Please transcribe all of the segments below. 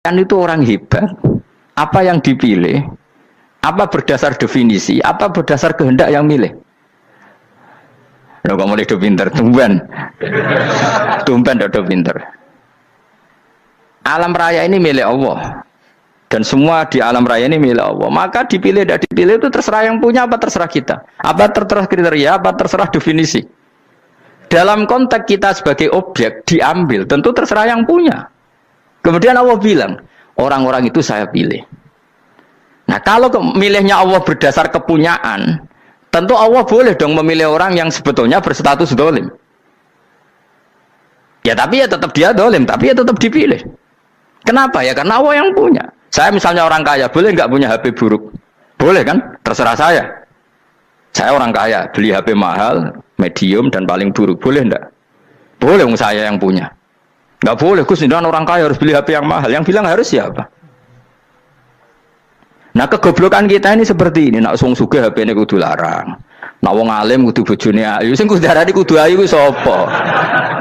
Kan itu orang hebat. Apa yang dipilih? Apa berdasar definisi? Apa berdasar kehendak yang milih? Lo kok mulai do pinter, tumben. Tumben do pinter. Alam raya ini milik Allah. Dan semua di alam raya ini milik Allah. Maka dipilih tidak dipilih itu terserah yang punya apa terserah kita. Apa terserah kriteria, apa terserah definisi. Dalam konteks kita sebagai objek diambil, tentu terserah yang punya. Kemudian Allah bilang, orang-orang itu saya pilih. Nah kalau milihnya Allah berdasar kepunyaan, tentu Allah boleh dong memilih orang yang sebetulnya berstatus dolim. Ya tapi ya tetap dia dolim, tapi ya tetap dipilih. Kenapa ya? Karena Allah yang punya. Saya misalnya orang kaya, boleh nggak punya HP buruk? Boleh kan? Terserah saya. Saya orang kaya, beli HP mahal, medium dan paling buruk. Boleh enggak? Boleh saya yang punya. Nggak boleh, Gus, orang kaya harus beli HP yang mahal. Yang bilang harus siapa? Nah kegoblokan kita ini seperti ini. Nak wong sugih HP ini kudu larang. Nak wong alim kudu bojone ayu. Sing kudu darani kudu ayu ku sapa?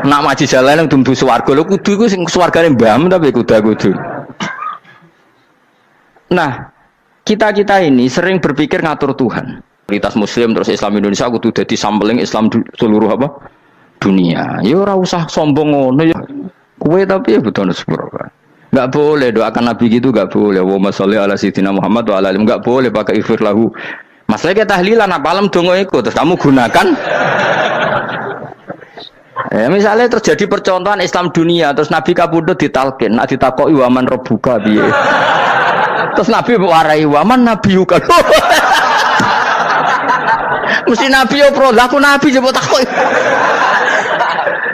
Nak maji jalan yang dumdu swarga lho kudu iku sing swargane mbam tapi kudu. Nah, kita ini sering berpikir ngatur Tuhan. Komunitas Muslim terus Islam Indonesia kudu dadi sampling Islam seluruh apa? Dunia. Ya ora usah sombong ngono ya. Kowe tapi ya butuh sepuro. Enggak boleh doakan Nabi gitu, enggak boleh. Allahumma sholli ala sayyidina Muhammad wa ala alihi. Enggak boleh pakai ighfir lahu. Masalah kita tahlilan apa alam donga iku terus kamu gunakan. Ya, misalnya terjadi percontohan Islam dunia terus Nabi kapundhut ditalkin, nak ditakoki waman rabbuka piye. Terus Nabi warai waman nabiyuka. Mesti Nabi yo pro, lah aku Nabi coba takoki.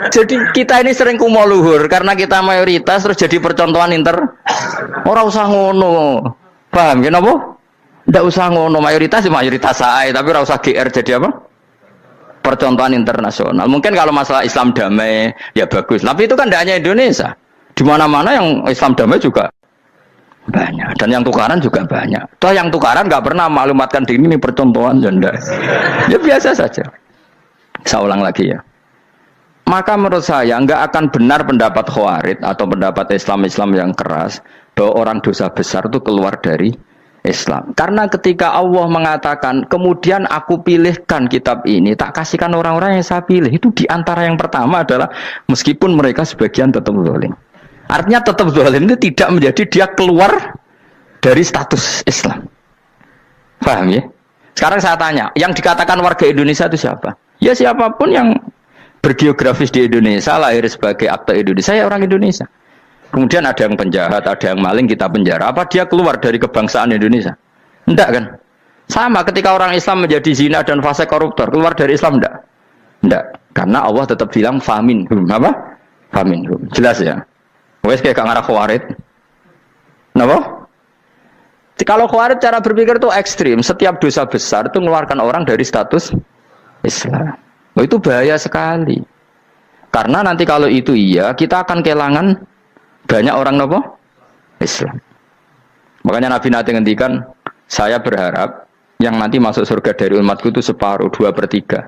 Jadi kita ini sering kumo luhur karena kita mayoritas terus jadi percontohan ora usah ngono. Paham ya napa? Ndak usah ngono, mayoritas saya, tapi ora usah GR jadi apa? Percontohan internasional. Mungkin kalau masalah Islam damai ya bagus, tapi itu kan tidak hanya Indonesia. Di mana-mana yang Islam damai juga banyak dan yang tukaran juga banyak. Toh yang tukaran nggak pernah maklumatkan diri ini percontohan janda. Ya biasa saja. Saya ulang lagi ya. Maka menurut saya nggak akan benar pendapat Khawarij atau pendapat Islam yang keras bahwa orang dosa besar itu keluar dari Islam. Karena ketika Allah mengatakan, kemudian aku pilihkan kitab ini, tak kasihkan orang-orang yang saya pilih. Itu diantara yang pertama adalah meskipun mereka sebagian tetap zalim. Artinya tetap zalim itu tidak menjadi dia keluar dari status Islam. Paham ya? Sekarang saya tanya, yang dikatakan warga Indonesia itu siapa? Ya siapapun yang bergeografis di Indonesia, lahir sebagai akte Indonesia, ya orang Indonesia. Kemudian ada yang penjahat, ada yang maling, kita penjara. Apa dia keluar dari kebangsaan Indonesia? Enggak kan? Sama ketika orang Islam menjadi zina dan fasik koruptor, keluar dari Islam enggak? Enggak. Karena Allah tetap bilang faminhum. Apa? Faminhum. Jelas ya? Wes kayak ngarah Khawarij. Kenapa? Kalau Khawarij cara berpikir itu ekstrim. Setiap dosa besar itu mengeluarkan orang dari status Islam. Oh, itu bahaya sekali. Karena nanti kalau itu iya, kita akan kehilangan banyak orang nopo Islam. Makanya Nabi nanti ngendikan, saya berharap yang nanti masuk surga dari umatku itu separuh, 2/3.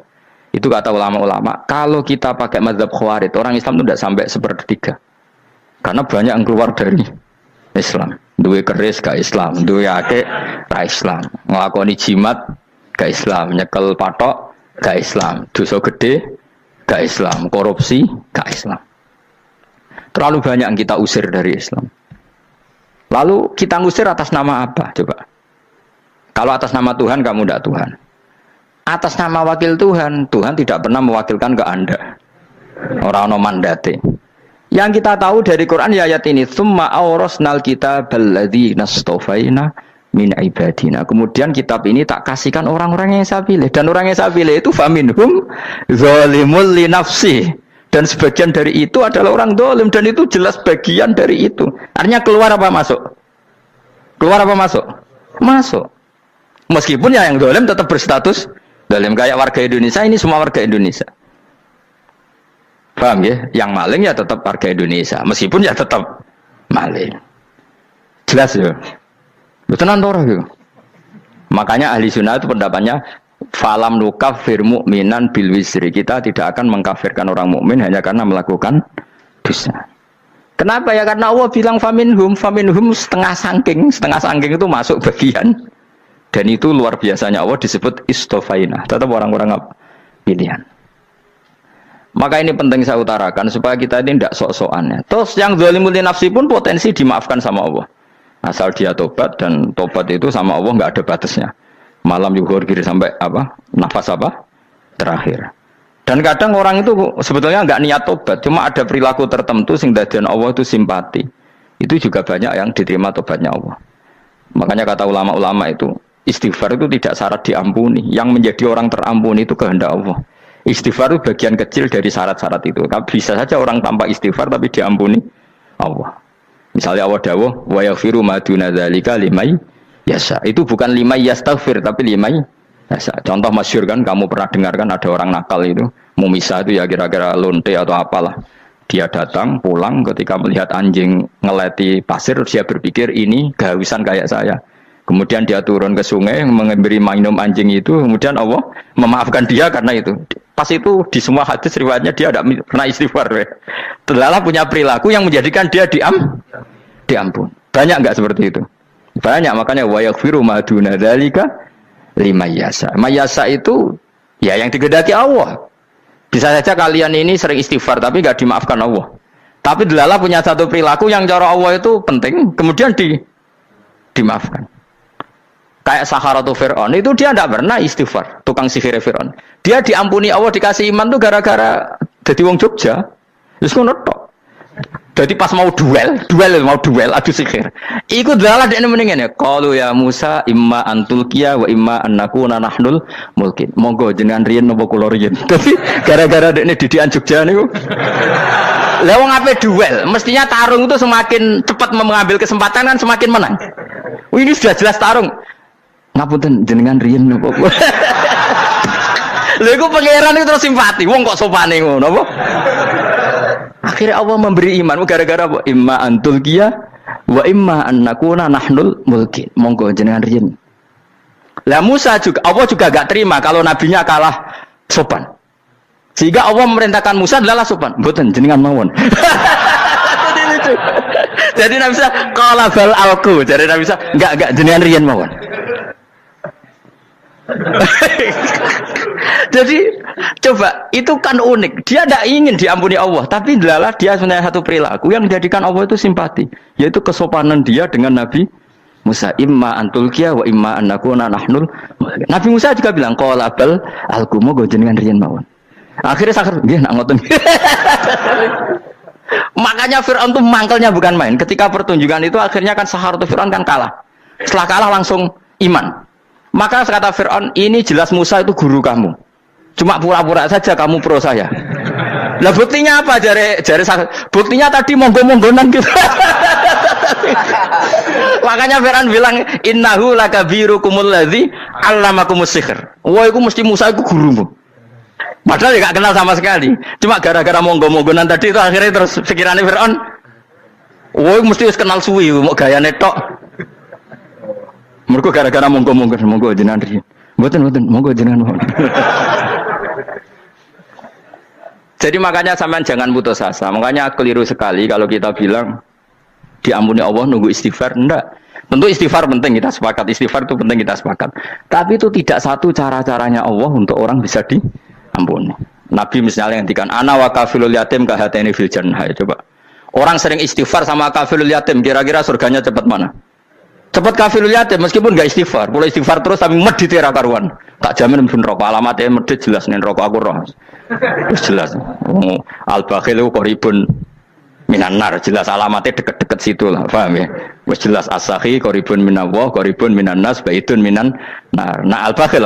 Itu kata ulama-ulama. Kalau kita pakai mazhab Khawarij, orang Islam itu tidak sampai 1/3. Karena banyak yang keluar dari Islam. Duwe keris gak Islam, duwe akeh gak Islam, nglakoni jimat gak Islam, nyekel patok gak Islam, dosa gede gak Islam, korupsi gak Islam. Terlalu banyak yang kita usir dari Islam. Lalu kita ngusir atas nama apa? Coba. Kalau atas nama Tuhan, kamu tidak Tuhan. Atas nama wakil Tuhan, Tuhan tidak pernah mewakilkan ke Anda. Orang-orang mandate. Yang kita tahu dari Quran ya ayat ini, tsumma awrasnal kitabal ladzina astafaina min ibadina. Kemudian kitab ini tak kasihkan orang-orang yang saya pilih, dan orang yang saya pilih itu faminhum zalimul li nafsi, dan sebagian dari itu adalah orang zalim, dan itu jelas bagian dari itu. Artinya keluar apa masuk? Keluar apa masuk? Masuk. Meskipun ya yang zalim tetap berstatus zalim, kayak warga Indonesia ini semua warga Indonesia. Paham ya? Yang maling ya tetap warga Indonesia, meskipun ya tetap maling. Jelas ya? Betul antara gitu. Makanya ahli sunnah itu pendapatnya falam nukafir mu'minan bil wisri. Kita tidak akan mengkafirkan orang mukmin hanya karena melakukan dosa. Kenapa ya? Karena Allah bilang faminhum setengah sangking itu masuk bagian. Dan itu luar biasanya Allah disebut istofaina. Tetap orang-orang pilihan. Maka ini penting saya utarakan supaya kita ini tidak sok-sokan ya. Terus yang zalimul nafsi pun potensi dimaafkan sama Allah. Asal dia tobat, dan tobat itu sama Allah nggak ada batasnya. Malam yuhur kiri sampai apa? Nafas apa? Terakhir. Dan kadang orang itu sebetulnya nggak niat tobat, cuma ada perilaku tertentu sehingga dadian Allah itu simpati. Itu juga banyak yang diterima tobatnya Allah. Makanya kata ulama-ulama itu, istighfar itu tidak syarat diampuni. Yang menjadi orang terampuni itu kehendak Allah. Istighfar itu bagian kecil dari syarat-syarat itu. Bisa saja orang tanpa istighfar tapi diampuni Allah. Misalnya Allah dawuh, wa yaghfiru ma duna dzalika limay yasha. Itu bukan limay yastaghfir tapi limay yasha. Contoh masyhur kan, kamu pernah dengar kan ada orang nakal itu, mumisa itu ya kira-kira lonte atau apalah. Dia datang pulang ketika melihat anjing ngeleti pasir, dia berpikir ini kehausan kayak saya. Kemudian dia turun ke sungai memberi minum anjing itu, kemudian Allah memaafkan dia karena itu. Pas itu di semua hadis riwayatnya dia tidak pernah istighfar. Terlalu punya perilaku yang menjadikan dia diampun. Banyak enggak seperti itu? Banyak, makanya wa yaghfiru ma duna dzalika limayasa. Mayasa itu ya yang digedaki Allah. Bisa saja kalian ini sering istighfar tapi enggak dimaafkan Allah. Tapi delala punya satu perilaku yang cara Allah itu penting, kemudian dimaafkan. Kayak Saharatu Fir'aun itu dia tidak pernah istighfar, tukang sihir Fir'aun. Dia diampuni Allah, dikasih iman tuh gara-gara jadi wong Jogja. Terus ngono tok. Jadi pas mau duel adu sihir. Iku dalah dekne mendingan ya. Qalu ya Musa imma antulqiya wa imma annakuna nahnul mulkin. Monggo jenengan riyen napa kula riyen. Dadi gara-gara dekne didikan Jogja niku. Lah wong ape duel, mestinya tarung itu semakin cepat mengambil kesempatan kan semakin menang. Ini sudah jelas tarung. Ngapunten jenengan riyen napa. Lha iku pangeran itu terus simpati. Wong kok sopane ngono apa? Akhirnya Allah memberi iman gara-gara apa? Imma antulqiya wa imma annakuna nahnul mulkin. Monggo jenengan riyen. Lah Musa juga Allah juga gak terima kalau nabinya kalah sopan. Sehingga Allah memerintahkan Musa adalah sopan. Mboten jenengan mawon. Jadi Nabi Musa qala bal alqu. Jadi Nabi Musa enggak jenengan riyen mawon. Jadi coba itu kan unik. Dia tidak ingin diampuni Allah, tapi adalah dia sebenarnya satu perilaku yang menjadikan Allah itu simpati, yaitu kesopanan dia dengan Nabi Musa. Imma antulqiya wa imma annakuna nahnul. Nabi Musa juga bilang qala bal alqu moga jenengan riyen mawon. Akhirnya sakar nggih nak ngoten. Makanya Firaun itu mangkelnya bukan main. Ketika pertunjukan itu akhirnya kan Saharatu Firaun kan kalah. Setelah kalah langsung iman. Maka kata Fir'aun, ini jelas Musa itu guru kamu. Cuma pura-pura saja kamu pro saya. Lah buktinya apa? Jare buktinya tadi monggo-monggonan gitu. Makanya Fir'aun bilang, innahu lakabirukumul ladzi 'allamakumus sihr. Wah, itu mesti Musa itu gurumu. Padahal dia gak kenal sama sekali. Cuma gara-gara monggo-monggonan tadi itu akhirnya terus pikirannya Fir'aun, wah, mesti kenal suwi, mau gayane tok. Mergo gara-gara monggo jenengan riyen. Mboten monggo jenengan mohon. Jadi makanya sampean jangan putus asa. Makanya keliru sekali kalau kita bilang diampuni Allah nunggu istighfar. Enggak. Tentu istighfar penting, kita sepakat. Istighfar itu penting, kita sepakat. Tapi itu tidak satu cara-caranya Allah untuk orang bisa diampuni. Nabi misalnya ngendikan ana wa kafilul yatim ka hatani fil jannah. Coba. Orang sering istighfar sama kafilul yatim, kira-kira surganya cepat mana? Cepat kafirul yatim meskipun enggak istighfar, boleh istighfar terus tapi medit era karuan. Tak jamin mungkin rokok alamatnya medit jelas nih rokok aku roh. Jelas. Al bakhilu qaribun minan nar, jelas alamatnya deket-deket situ lah, paham ya? Wis jelas as-sakhi qaribun minallah, qaribun minan nas, baitun minan nar. Nah al bakhil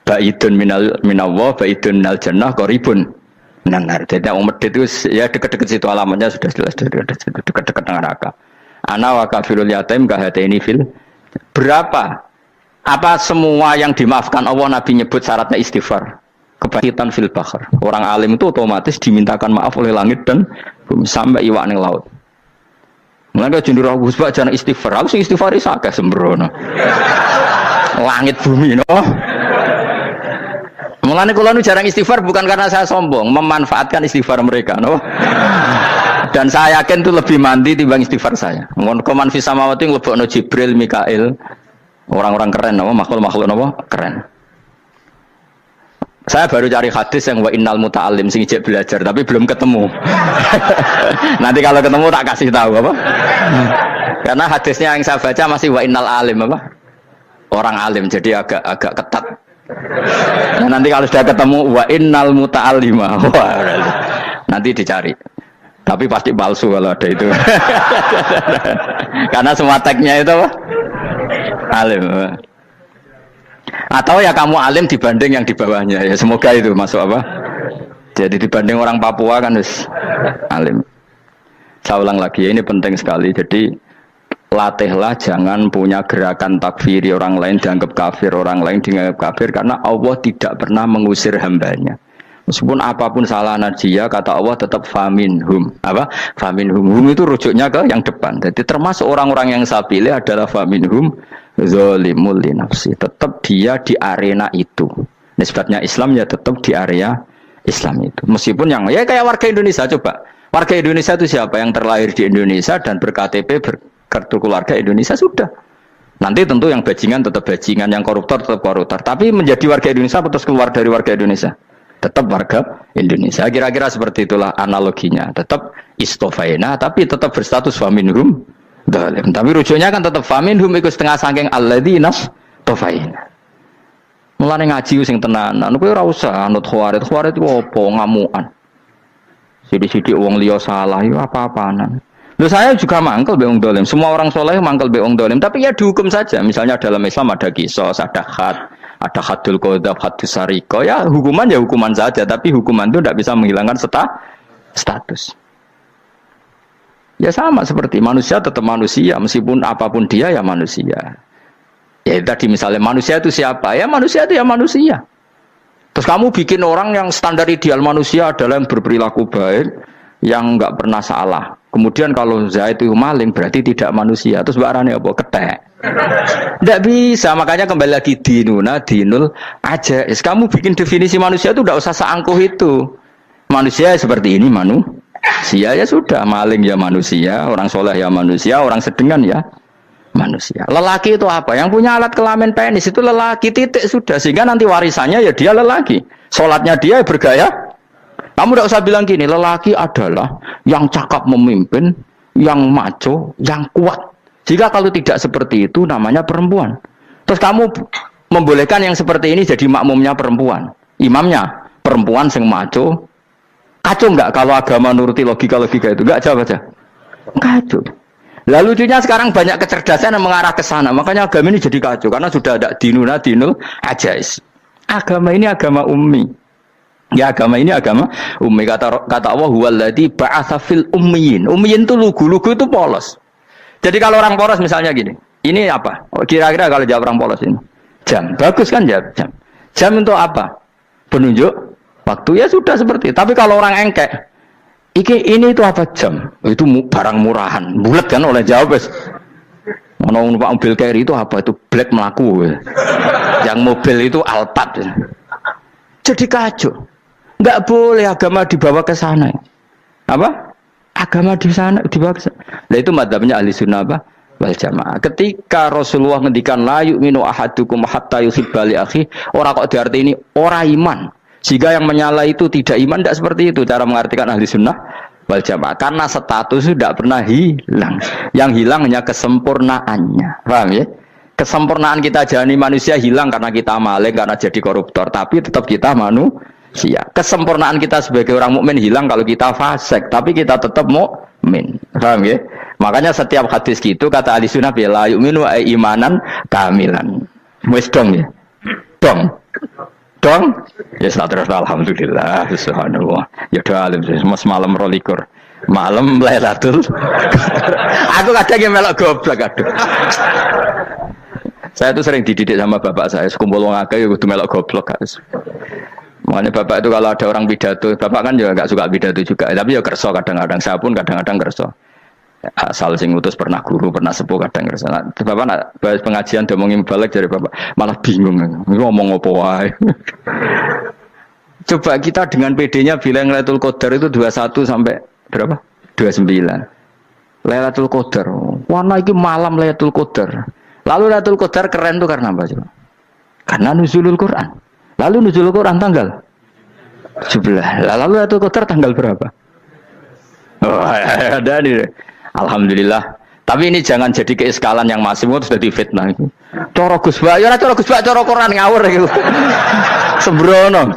baitun minallah, baitun minal jannah, qaribun minan nar. Jadi yang medit itu ya deket-deket situ alamatnya sudah jelas deket-deket neraka. Ana wa kafirul yatim kahataini fil. Berapa? Apa semua yang dimaafkan Allah Nabi nyebut syaratnya istighfar? Kebakitan fil bakhar. Orang alim itu otomatis dimintakan maaf oleh langit dan bumi sampai iwak ning laut. Mulane jendur aku sebab jangan istighfar. Aku sing istighfar is akeh sembrono. Langit bumi no. Mulane kula nu jarang istighfar bukan karena saya sombong, memanfaatkan istighfar mereka no. Dan saya yakin itu lebih mandi timbang istighfar saya. Koman fi samawati nglebokno Jibril, Mikail. Orang-orang keren apa makhluk-makhluk apa? Keren. Saya baru cari hadis yang wa innal muta'allim sing ijek belajar tapi belum ketemu. Nanti kalau ketemu tak kasih tahu apa? Karena hadisnya yang saya baca masih wa innal alim apa? Orang alim jadi agak ketat. Nah, nanti kalau sudah ketemu wa innal muta'allima. Wah, nanti dicari. Tapi pasti palsu kalau ada itu. Karena semua teksnya itu apa? Alim. Atau ya kamu alim dibanding yang di bawahnya. Ya semoga itu masuk apa? Jadi dibanding orang Papua kan harus alim. Saya ulang lagi ya, ini penting sekali. Jadi latihlah jangan punya gerakan takfiri orang lain dianggap kafir, orang lain dianggap kafir karena Allah tidak pernah mengusir hambanya. Meskipun apapun salah dia, kata Allah tetap faminhum. Apa? Faminhum. Hum itu rujuknya ke yang depan. Jadi termasuk orang-orang yang saya pilih adalah faminhum zalimul li nafsi. Tetap dia di arena itu. Nisbatnya Islam ya tetap di area Islam itu. Meskipun yang ya kayak warga Indonesia coba. Warga Indonesia itu siapa? Yang terlahir di Indonesia dan ber-KTP berkartu keluarga Indonesia sudah. Nanti tentu yang bajingan tetap bajingan, yang koruptor tetap koruptor. Tapi menjadi warga Indonesia terus keluar dari warga Indonesia. Tetap warga Indonesia. Kira-kira seperti itulah analoginya. Tetap istofaina, tapi tetap berstatus faminhum dalim. Tapi rujuknya kan tetap faminhum ikut setengah sangking alladzina tofaina. Mulane ngaji sing tenanan. Kowe ora usah anut khawarit. Khawarit itu apa? Ngamukan. Sidik-sidik wong liya salah itu apa-apaanan. Loh saya juga mangkel be wong dolim. Semua orang soleh mangkel be wong dolim. Tapi ya dihukum saja. Misalnya dalam Islam ada kisos, ada had. Ada hadul qadzaf, hadus sariko, ya hukuman saja, tapi hukuman itu tidak bisa menghilangkan status. Ya sama seperti manusia tetap manusia, meskipun apapun dia ya manusia. Ya tadi misalnya manusia itu siapa? Ya manusia itu ya manusia. Terus kamu bikin orang yang standar ideal manusia adalah yang berperilaku baik, yang nggak pernah salah. Kemudian kalau Zaid itu maling berarti tidak manusia. Terus barangnya apa? Ketek. Tidak bisa, makanya kembali lagi dinul aja. Kamu bikin definisi manusia itu tidak usah seangkuh itu. Manusia seperti ini manusia ya sudah, maling ya manusia, orang soleh ya manusia, orang sedengan ya manusia. Lelaki itu apa? Yang punya alat kelamin penis itu lelaki titik sudah. Sehingga nanti warisannya ya dia lelaki. Sholatnya dia bergaya. Kamu tidak usah bilang gini, lelaki adalah yang cakap memimpin, yang maco, yang kuat. Jika kalau tidak seperti itu namanya perempuan. Terus kamu membolehkan yang seperti ini jadi makmumnya perempuan. Imamnya perempuan sing maco. Kacau enggak kalau agama nuruti logika-logika itu? Enggak jawab aja. Kacau. Lalu lucunya sekarang banyak kecerdasan yang mengarah ke sana. Makanya agama ini jadi kacau. Karena sudah ada dinul ajais. Agama ini agama ummi. Ya agama ini agama ummi. Kata Allah huwallazi ba'atsa fil ummiyin. Ummiyin itu lugu itu polos. Jadi kalau orang polos misalnya gini, ini apa? Kira-kira kalau jawab orang polos ini, jam. Bagus kan jawab jam. Jam untuk apa? Penunjuk waktu ya sudah seperti. Tapi kalau orang engkek, ini itu apa jam? Itu barang murahan. Bulat kan oleh jawab. Mau numpak mobil carry itu apa? Itu black melaku. Yang mobil itu Alphard. Jadi kacau. Enggak boleh agama dibawa ke sana. Apa? Agama di sana dibawa ke sana. Nah itu madzhabnya ahli sunnah apa? Wal jamaah. Ketika Rasulullah ngendikan la yu'minu ahadukum hatta yuhibba li akhi, ora kok diarti ini ora iman. Jika yang menyala itu tidak iman, tidak seperti itu cara mengartikan ahli sunnah wal jamaah. Karena status itu tidak pernah hilang. Yang hilang hanya kesempurnaannya. Paham ya? Kesempurnaan kita jalani manusia hilang karena kita maling, karena jadi koruptor. Tapi tetap kita manusia. Kesempurnaan kita sebagai orang mukmin hilang kalau kita fasik, tapi kita tetap mukmin. Paham ya? Makanya setiap hadis gitu kata ahli sunnah la yu'minu imanan kamilan. Wis dong ya. Dong. Ya terus alhamdulillah subhanallah. Ya doa alim semalam rolikur. Malam Lailatul. Aku kadang yang melok goblok aduh. Saya tuh sering dididik sama bapak saya, sekumpul wong akeh ya kudu melok goblok guys. Makanya bapak itu kalau ada orang pidato, bapak kan juga enggak suka pidato juga, tapi ya kerso kadang-kadang, saya pun kadang-kadang kerso. Asal sing ngutus pernah guru, pernah sepuh kadang kerso. Nah, bapak nak bahas pengajian ngomongin balik dari bapak, malah bingung ngomong apa wae. Coba kita dengan PD-nya bilang Lailatul Qadar itu 21 sampai berapa? 29. Lailatul Qadar. Warna iki malam Lailatul Qadar. Lalu Lailatul Qadar keren tuh karena apa coba? Karena nuzulul Quran. Lalu nuzulul Quran tanggal 17. Lalu Lailatul Qadar tanggal berapa? Oh, ada nih. Alhamdulillah. Tapi ini jangan jadi keiskalan yang masih itu sudah difitnah. Coro Gus Bak, ya coro Gus Bak, coro Quran ngawur gitu. Sembrono.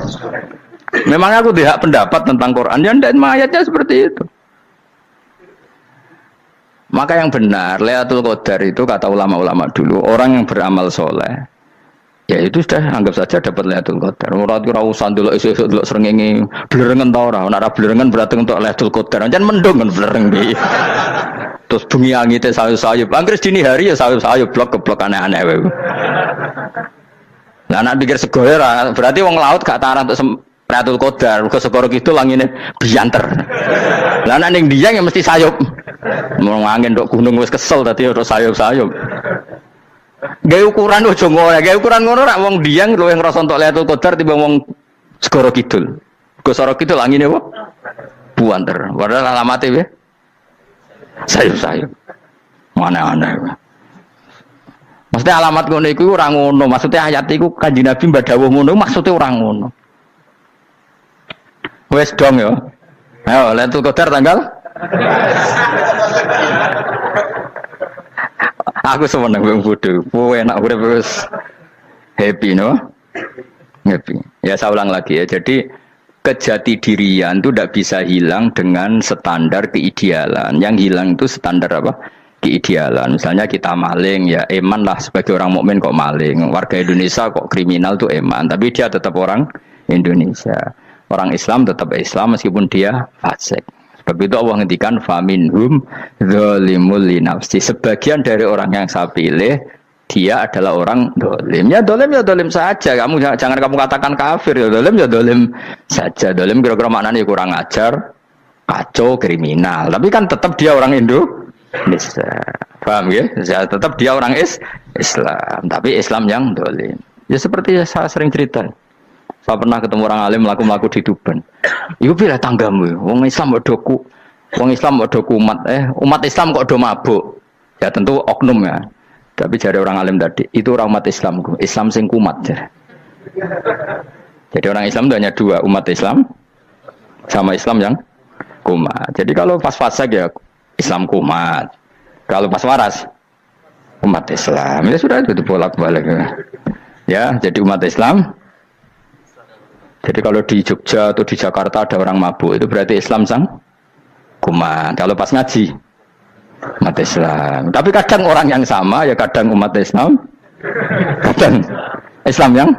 Memang aku tidak pendapat tentang Quran, ya dan ayatnya seperti itu. Maka yang benar, Lailatul Qadar itu kata ulama-ulama dulu, orang yang beramal soleh, ya itu sudah anggap saja dapat Lailatul Qadar. Ora usah ndelok esuk-esuk ndelok srengenge blerengen ta ora. Nek ora blerengen berarti untuk Lailatul Qadar. Jan mendung kan blereng iki. Terus bengi angite sayup-sayup. Anggere dini hari ya sayup-sayup blok-blok aneh-aneh wae. Lah nek pikir sego ora, berarti wong laut gak tarah untuk Lailatul Qadar. Mergo segoro kidul langine bianter. Lah nek ning Dieng ya mesti sayup. Mau angin tok gunung wis kesel dadi ora sayup-sayup. Gawe ukuran ojo ngono, gawe ukuran ngono rak wong Dieng luwih ngrasa entuk Lailatul Qadar timbang wong segoro kidul. Segoro kidul angine apa? Buanter. Padahal alamate piye? Sayup-sayup. Mana-mana. Maksudnya alamat ngono iku ora ngono, maksudnya ayat iku Kanjeng Nabi mbadhawuh ngono, maksudnya ora ngono. Wes dong ya. Ayo Lailatul Qadar tanggal. Aku seneng wong bodho. Enak urip wis happy no. Happy. Ya saya ulang lagi ya. Jadi kejati dirian itu tidak bisa hilang dengan standar keidealan. Yang hilang itu standar apa? Keidealan. Misalnya kita maling, ya eman lah sebagai orang mukmin kok maling. Warga Indonesia kok kriminal tuh eman, tapi dia tetap orang Indonesia. Orang Islam tetap Islam meskipun dia fasik. Sebab itu Allah ngendikan faminhum zalimul linafsi. Sebagian dari orang yang saya pilih dia adalah orang dolim. Ya dolim saja. Kamu jangan kamu katakan kafir. Ya dolim saja. Dolim kira-kira maknanya kurang ajar, kacau, kriminal. Tapi kan tetap dia orang Indonesia. Paham ya? Ya tetap dia orang Islam. Tapi Islam yang dolim. Ya seperti saya sering cerita. Saya pernah ketemu orang alim melaku-melaku di Tuban. Iku pilih tanggamu. Wong Islam kok doku. Wong Islam kok doku umat Islam kok do mabuk. Ya tentu oknum ya. Tapi jari orang alim tadi, itu orang umat Islam. Islam sing kumat. Jadi orang Islam itu hanya dua, umat Islam sama Islam yang kumat. Jadi kalau pas fasik ya Islam kumat. Kalau pas waras umat Islam. Ya sudah itu bolak-balik. Ya, jadi umat Islam. Jadi kalau di Jogja atau di Jakarta ada orang mabuk, itu berarti Islam sang kumat. Kalau pas ngaji umat Islam. Tapi kadang orang yang sama ya kadang umat Islam, kadang Islam yang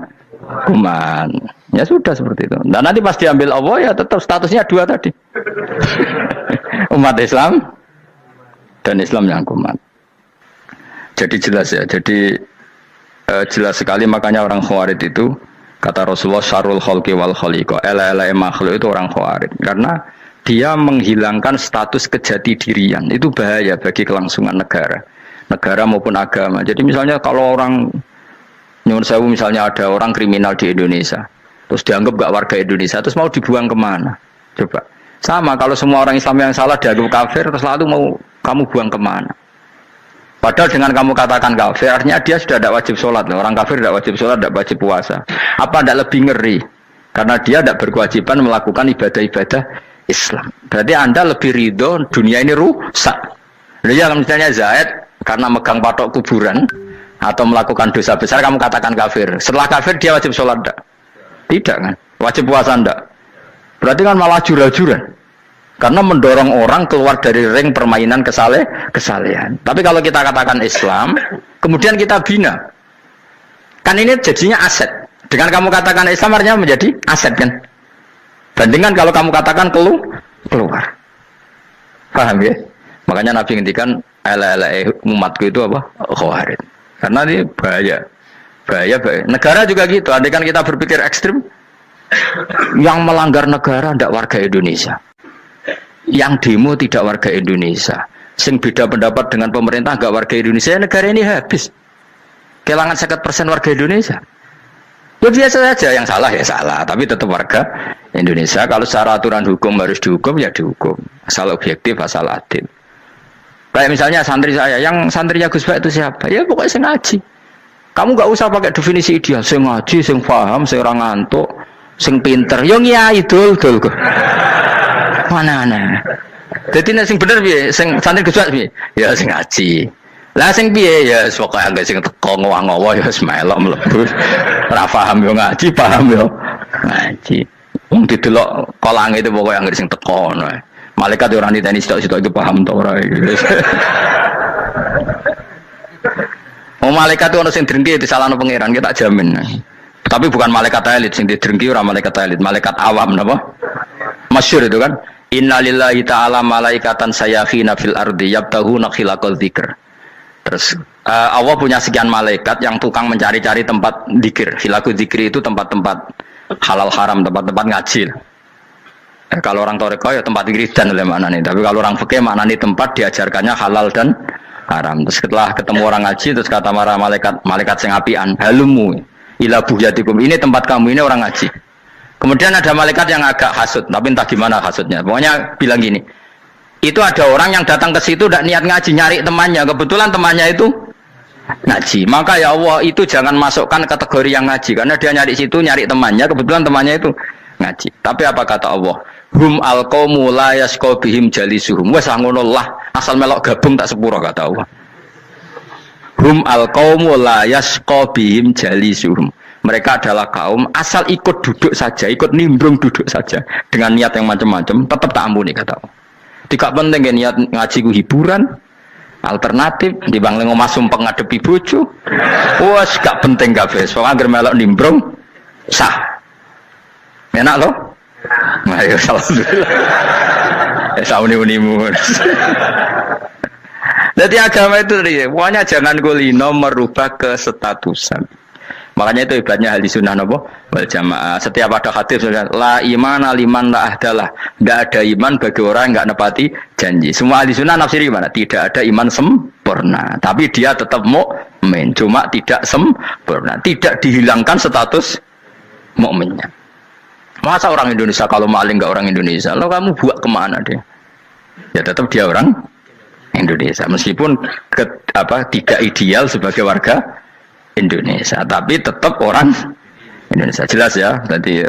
kuman. Ya sudah seperti itu. Dan nanti pas diambil Allah ya tetap statusnya dua tadi. Umat Islam dan Islam yang kuman. Jadi jelas ya. Jadi jelas sekali makanya orang Khawarij itu kata Rasulullah syarrul khalqi wal khaliqa. Ela makhluk itu orang Khawarij karena dia menghilangkan status kejati dirian. Itu bahaya bagi kelangsungan negara maupun agama. Jadi misalnya kalau orang nyuwun sewu misalnya ada orang kriminal di Indonesia, terus dianggap gak warga Indonesia, terus mau dibuang kemana? Coba. Sama kalau semua orang Islam yang salah dianggap kafir, terus lalu mau kamu buang kemana? Padahal dengan kamu katakan kafir, artinya dia sudah tidak wajib sholat. Orang kafir tidak wajib sholat, tidak wajib puasa. Apa tidak lebih ngeri? Karena dia tidak berkewajiban melakukan ibadah-ibadah Islam. Berarti Anda lebih ridho dunia ini rusak. Ya misalnya Zaid karena megang patok kuburan atau melakukan dosa besar kamu katakan kafir. Setelah kafir dia wajib sholat enggak? Tidak kan? Wajib puasa enggak? Berarti kan malah jura-juran. Karena mendorong orang keluar dari ring permainan kesalehan. Tapi kalau kita katakan Islam, kemudian kita bina. Kan ini jadinya aset. Dengan kamu katakan Islam artinya menjadi aset kan? Bandingkan kalau kamu katakan keluar. Paham ya? Makanya Nabi ngendikan umatku itu apa? Khawarij. Karena ini bahaya. Bahaya. Negara juga gitu. Andai kan kita berpikir ekstrim, yang melanggar negara tidak warga Indonesia. Yang demo tidak warga Indonesia. Sing beda pendapat dengan pemerintah enggak warga Indonesia, negara ini habis. Kehilangan 50% warga Indonesia. Ya biasa saja, yang salah ya salah, tapi tetap warga Indonesia. Kalau secara aturan hukum harus dihukum ya dihukum, asal objektif, asal adil. Kayak misalnya santri saya, yang santrinya Gus Bak itu siapa? Ya pokoknya sing ngaji. Kamu nggak usah pakai definisi ideal, sing ngaji, sing paham, sing ora ngantuk, sing pinter. Yo ngiyai dul kok. Mana. Jadi sing bener piye? Sing santri Gus Bak piye? Ya sing ngaji. Lah sing piye ya pokoke anggere sing teko ngowah-ngowah ya wis melok mlebu. Ora paham yo ngaji, paham yo ngaji. Wong didelok kolange itu pokoke anggere sing teko ngono. Malaikat ora niteni sitok-sitok iki paham ta ora iki. Oh malaikat itu ono sing drengki disalahno pangeran kita jamin. Tapi bukan malaikat elit sing didrengki ora malaikat elit, malaikat awam napa? Masyhur itu kan. Innalillahi ta'ala malaikatan sayakhina fil ardi yabtahuna khilaqal dzikr. Terus Allah punya sekian malaikat yang tukang mencari-cari tempat dzikir. Khilaqul dzikri itu tempat-tempat halal haram, tempat-tempat ngaji. Kalau orang toreko ya tempat wiridan oleh makna nih. Tapi kalau orang fikih makna nih tempat diajarkannya halal dan haram. Terus setelah ketemu orang ngaji terus kata para malaikat sing apian, halumu ila buyatikum. Ini tempat kamu, ini orang ngaji. Kemudian ada malaikat yang agak hasud, tapi entah gimana hasudnya. Pokoknya bilang gini, itu ada orang yang datang ke situ tidak niat ngaji, nyari temannya. Kebetulan temannya itu ngaji. Maka ya Allah itu jangan masukkan kategori yang ngaji, karena dia nyari situ nyari temannya. Kebetulan temannya itu ngaji. Tapi apa kata Allah? Hum alqaumu la yasqa bihim jalisuhum. Wes ngono lah, asal melok gabung tak sepuro kata Allah. Hum alqaumu la yasqa bihim jalisuhum. Mereka adalah kaum asal ikut duduk saja, ikut nimbrung duduk saja dengan niat yang macam-macam, tetap tak ampuni kata Allah. Tidak penting ya niat ngaji ku hiburan, alternatif di bang lengo masum pengadepi bojo. Wes gak penting kabeh. Soale anggere melok nimbrung sah. Enak loh. Nah, ya alhamdulillah. Ya sauni-unimu. Jadi agama itu tadi, pokoknya jangan kulino merubah kesestatusan. Makanya itu hebatnya ahli sunnah nopo wal jamaah. Setiap ada hadis la iman liman la ahdalah. Tidak ada iman bagi orang yang nggak nepati janji. Semua ahli sunnah nafsiri gimana? Tidak ada iman sempurna. Tapi dia tetap mukmin. Cuma tidak sempurna. Tidak dihilangkan status mukminnya. Masa orang Indonesia kalau maling nggak orang Indonesia? Lo kamu buat kemana dia? Ya tetap dia orang Indonesia. Meskipun tidak ideal sebagai warga Indonesia, tapi tetap orang Indonesia. Jelas ya. Jadi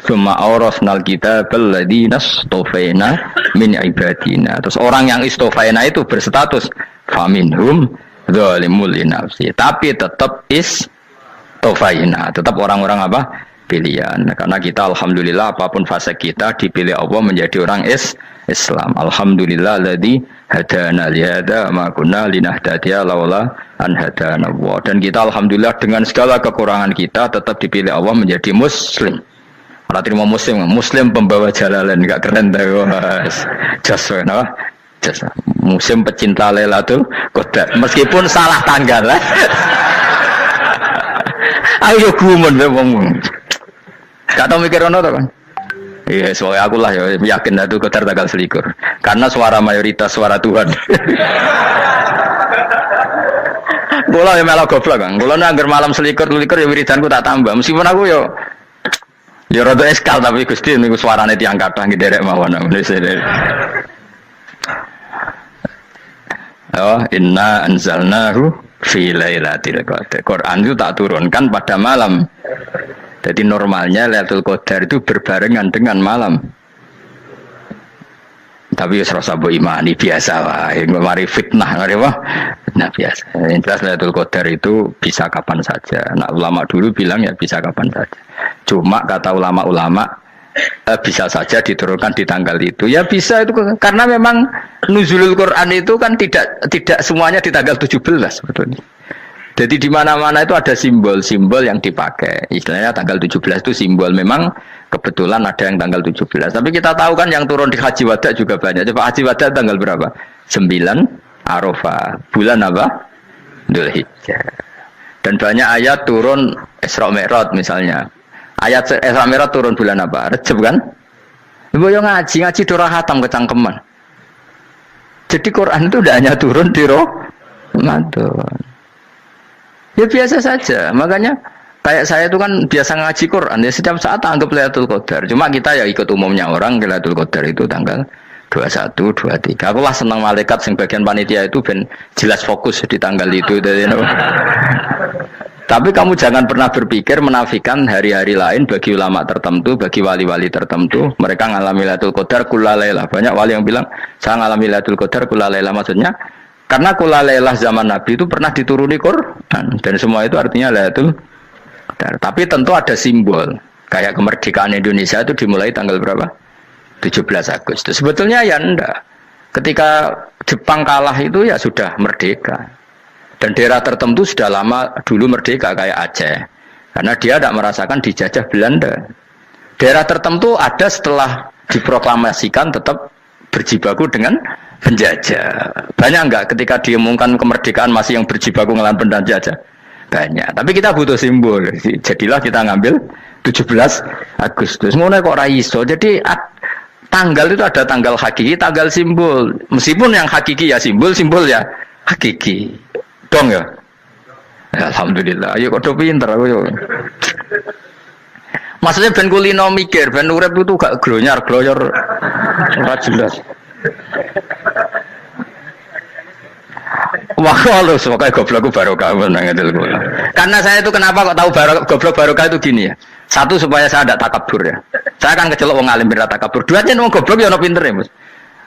summa awrasnal kitabal ladzina istofaina min ibadina. Terus orang yang istofaina itu berstatus faminhum zalimul linafsi. Tapi tetap istofaina, tetap orang-orang apa? Pilihan. Karena kita alhamdulillah apapun fase kita dipilih Allah menjadi orang Islam. Alhamdulillah alladzi hadana li hadza ma kunna linahtadiya laula an hadana Allah. Dan kita alhamdulillah dengan segala kekurangan kita tetap dipilih Allah menjadi muslim. Ora terima muslim pembawa jalalain, enggak keren ta Mas. Jas napa? Jas. Muslim pecinta Lailatul Qadar. Meskipun salah tanggal lah. Ayo gumun wong. Gak tau mikir ono to kan? Iya, soalnya aku lah ya yakin itu Qadar tanggal 21. Karena suara mayoritas suara Tuhan. Kula ya melok goblok kan. Kula nek malam 21 ya wiridanku tak tambah. Meskipun aku ya rada eskal tapi Gusti niku suarane tiyang kathah nderek mawon. Oh, inna anzalnahu fi lailatul qadar. Quran itu tak turunkan pada malam. Jadi normalnya Lailatul Qadar itu berbarengan dengan malam. Tapi wis rasa mbok imani biasa wae, mari fitnah ngene wah. Nah biasa. Yang jelas Lailatul Qadar itu bisa kapan saja. Nah ulama dulu bilang ya bisa kapan saja. Cuma kata ulama-ulama bisa saja diturunkan di tanggal itu. Ya bisa itu karena memang nuzulul Quran itu kan tidak semuanya di tanggal 17 sebetulnya. Jadi di mana-mana itu ada simbol-simbol yang dipakai. Istilahnya tanggal 17 itu simbol. Memang kebetulan ada yang tanggal 17. Tapi kita tahu kan yang turun di Haji Wada juga banyak. Coba Haji Wada tanggal berapa? 9 Arafah. Bulan apa? Dzulhijjah. Dan banyak ayat turun Isra Mi'raj misalnya. Ayat Isra Mi'raj turun bulan apa? Rejab kan? Ibu yang ngaji dora hatam kecangkeman. Jadi Quran itu tidak hanya turun di Ramadan. Ya biasa saja, makanya Kayak saya itu kan biasa ngaji Quran ya setiap saat anggap Lailatul Qadar. Cuma kita ya ikut umumnya orang Lailatul Qadar itu tanggal 21, 23. Aku lah senang malaikat sing bagian panitia itu ben jelas fokus di tanggal itu. Tapi kamu jangan pernah berpikir menafikan hari-hari lain bagi ulama tertentu, bagi wali-wali tertentu. Mereka ngalami Lailatul Qadar kullailah. Banyak wali yang bilang saya ngalami Lailatul Qadar kullailah, maksudnya karena kullailah zaman Nabi itu pernah dituruni Quran dan semua itu artinya Lailatul Qadar. Tapi tentu ada simbol. Kayak kemerdekaan Indonesia itu dimulai tanggal berapa? 17 Agustus. Sebetulnya ya enggak. Ketika Jepang kalah itu ya sudah merdeka. Dan daerah tertentu sudah lama dulu merdeka kayak Aceh. Karena dia tidak merasakan dijajah Belanda. Daerah tertentu ada setelah diproklamasikan tetap berjibaku dengan penjajah. Banyak enggak ketika diumumkan kemerdekaan masih yang berjibaku ngelawan penjajah? Banyak. Tapi kita butuh simbol. Jadilah kita ngambil 17 Agustus. Ngono kok ra iso. Jadi tanggal itu ada tanggal hakiki, tanggal simbol. Meskipun yang hakiki ya simbol, simbol ya hakiki. Dong ya. Alhamdulillah. Ayo kok pinter aku yo. Maksudnya ben kulino mikir, ben urip itu gak glonyar-glonyor ora jelas. Wah, lu sebagai goblokku barokah menangatil kula. Karena saya itu kenapa kok tahu goblok barokah itu gini ya. Satu supaya saya tidak takabur ya. Saya kan kecelok wong alim berat takabur. Dua aja wong goblok ya ono pinter ya, Mas.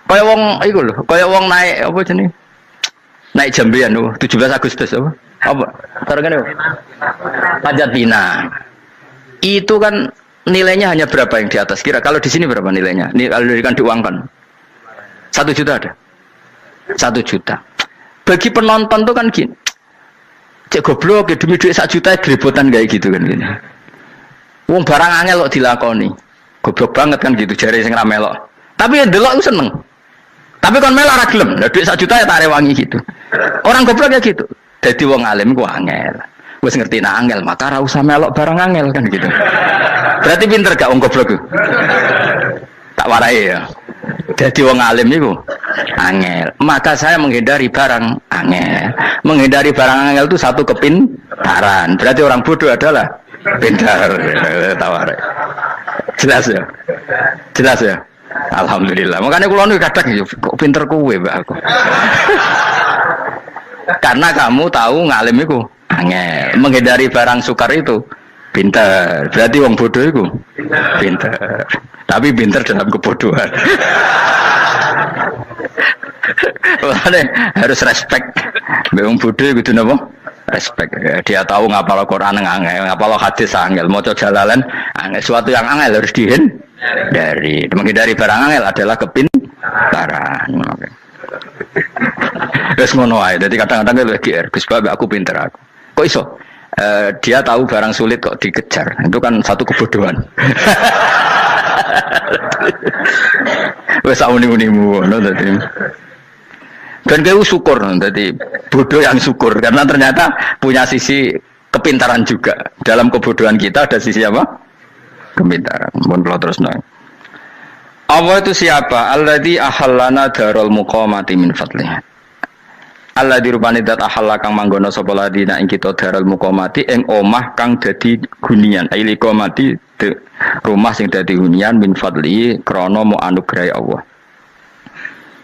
Kaya wong iku lho, kaya wong naik apa jenenge? Naik jambian lho, 17 Agustus apa? Apa? Targane apa? Panjat Pinang. Itu kan nilainya hanya berapa yang di atas? Kira kalau di sini berapa nilainya? Kalau diberikan diuangkan. 1 juta ada. 1 juta. Bagi penonton tuh kan gini, cek goblok ya demi duit 1 juta grebotan kayak gitu kan gini. Wong barang angel kok dilakoni, goblok banget kan gitu jari sing ra melok. Tapi ya delok seneng. Tapi kon melok ora gelem, lah duit 1 juta ya tak rewangi gitu. Orang goblok ya gitu. Dadi wong alim ku angel. Wis ngerti nak angel maka ora usah melok barang angel kan gitu. Berarti pinter gak wong goblok ku? Tak warai ya. Jadi wong alim niku angel. Maka saya menghindari barang angel. Menghindari barang angel itu satu kepintaran. Berarti orang bodoh adalah pintar. Tawar. Jelas ya. Jelas ya. Alhamdulillah. Makanya kula niku kadang kok pinter kowe, Mbak aku. Karena kamu tahu ngalim iku angel. Menghindari barang sukar itu pintar. Berarti wong bodoh iku pintar. Tapi pintar dalam kebodohan. Makanya harus respect. Wong bodoh kudu napa? Respect. Dia tahu ngapal Quran angel, ngapal hadis angel, maca jalalan angel. Suatu yang angel harus dihindari. Menghindari barang angel adalah kepintaran. Wes ngono ae. Dadi kadang-kadang lho GR, Gus Bab aku pinter aku. Kok iso? Dia tahu barang sulit kok dikejar. Itu kan satu kebodohan. Wes uni-unimu ngono dadi. Dan kau syukur dadi bodoh yang syukur karena ternyata punya sisi kepintaran juga. Dalam kebodohan kita ada sisi apa? Kepintaran. Mohon kula terusno. Allah itu siapa? Alladzi ahallana darul muqamati min fadlih. Alladzi rupane dat ahalla kang manggono sapa ladina ing kita darul muqamati ing omah kang dadi hunian. Aili qamati rumah sing dadi hunian min fadli krana mu anugrahi Allah.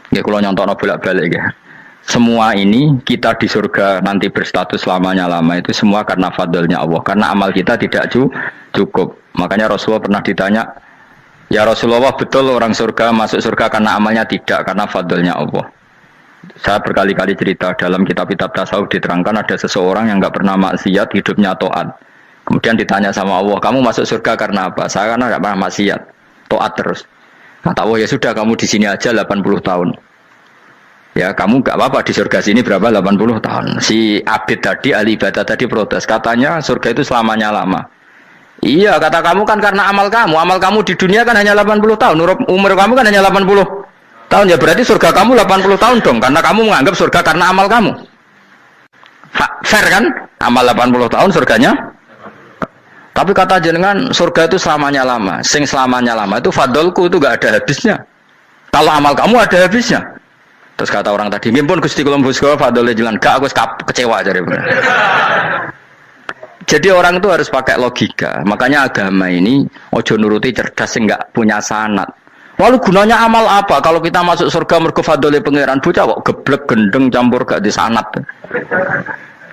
Nggih kula nyontokno bolak-balik nggih. Semua ini kita di surga nanti berstatus lamanya-lama itu semua karena fadlnya Allah. Karena amal kita tidak cukup. Makanya Rasulullah pernah ditanya, "Ya Rasulullah, betul orang surga masuk surga karena amalnya tidak karena fadlnya Allah?" Saya berkali-kali cerita dalam kitab-kitab tasawuf diterangkan ada seseorang yang enggak pernah maksiat, hidupnya taat. Kemudian ditanya sama Allah, "Kamu masuk surga karena apa?" "Saya karena enggak pernah maksiat, taat terus." Kata Allah, "Ya sudah kamu di sini aja 80 tahun." Ya kamu enggak apa-apa di surga sini berapa 80 tahun. Si Abid tadi ahli ibadah tadi protes, katanya surga itu selamanya lama. Iya, kata kamu kan karena amal kamu di dunia kan hanya 80 tahun, umur kamu kan hanya 80 tahun, ya berarti surga kamu 80 tahun dong, karena kamu menganggap surga karena amal kamu. Fair kan? Amal 80 tahun surganya. Tapi kata jenengan surga itu selamanya lama. Sing selamanya lama itu fadolku itu gak ada habisnya. Kalau amal kamu ada habisnya. Terus kata orang tadi, "Nggih pun Gusti kula mbusga fadole jalan." Gak, aku kecewa jare. Jadi orang itu harus pakai logika. Makanya agama ini ojo nuruti cerdas sing enggak punya sanad. Lalu gunanya amal apa? Kalau kita masuk surga mergo fadhole pangeran, bocah kok geblek gendeng campur gak di sanad.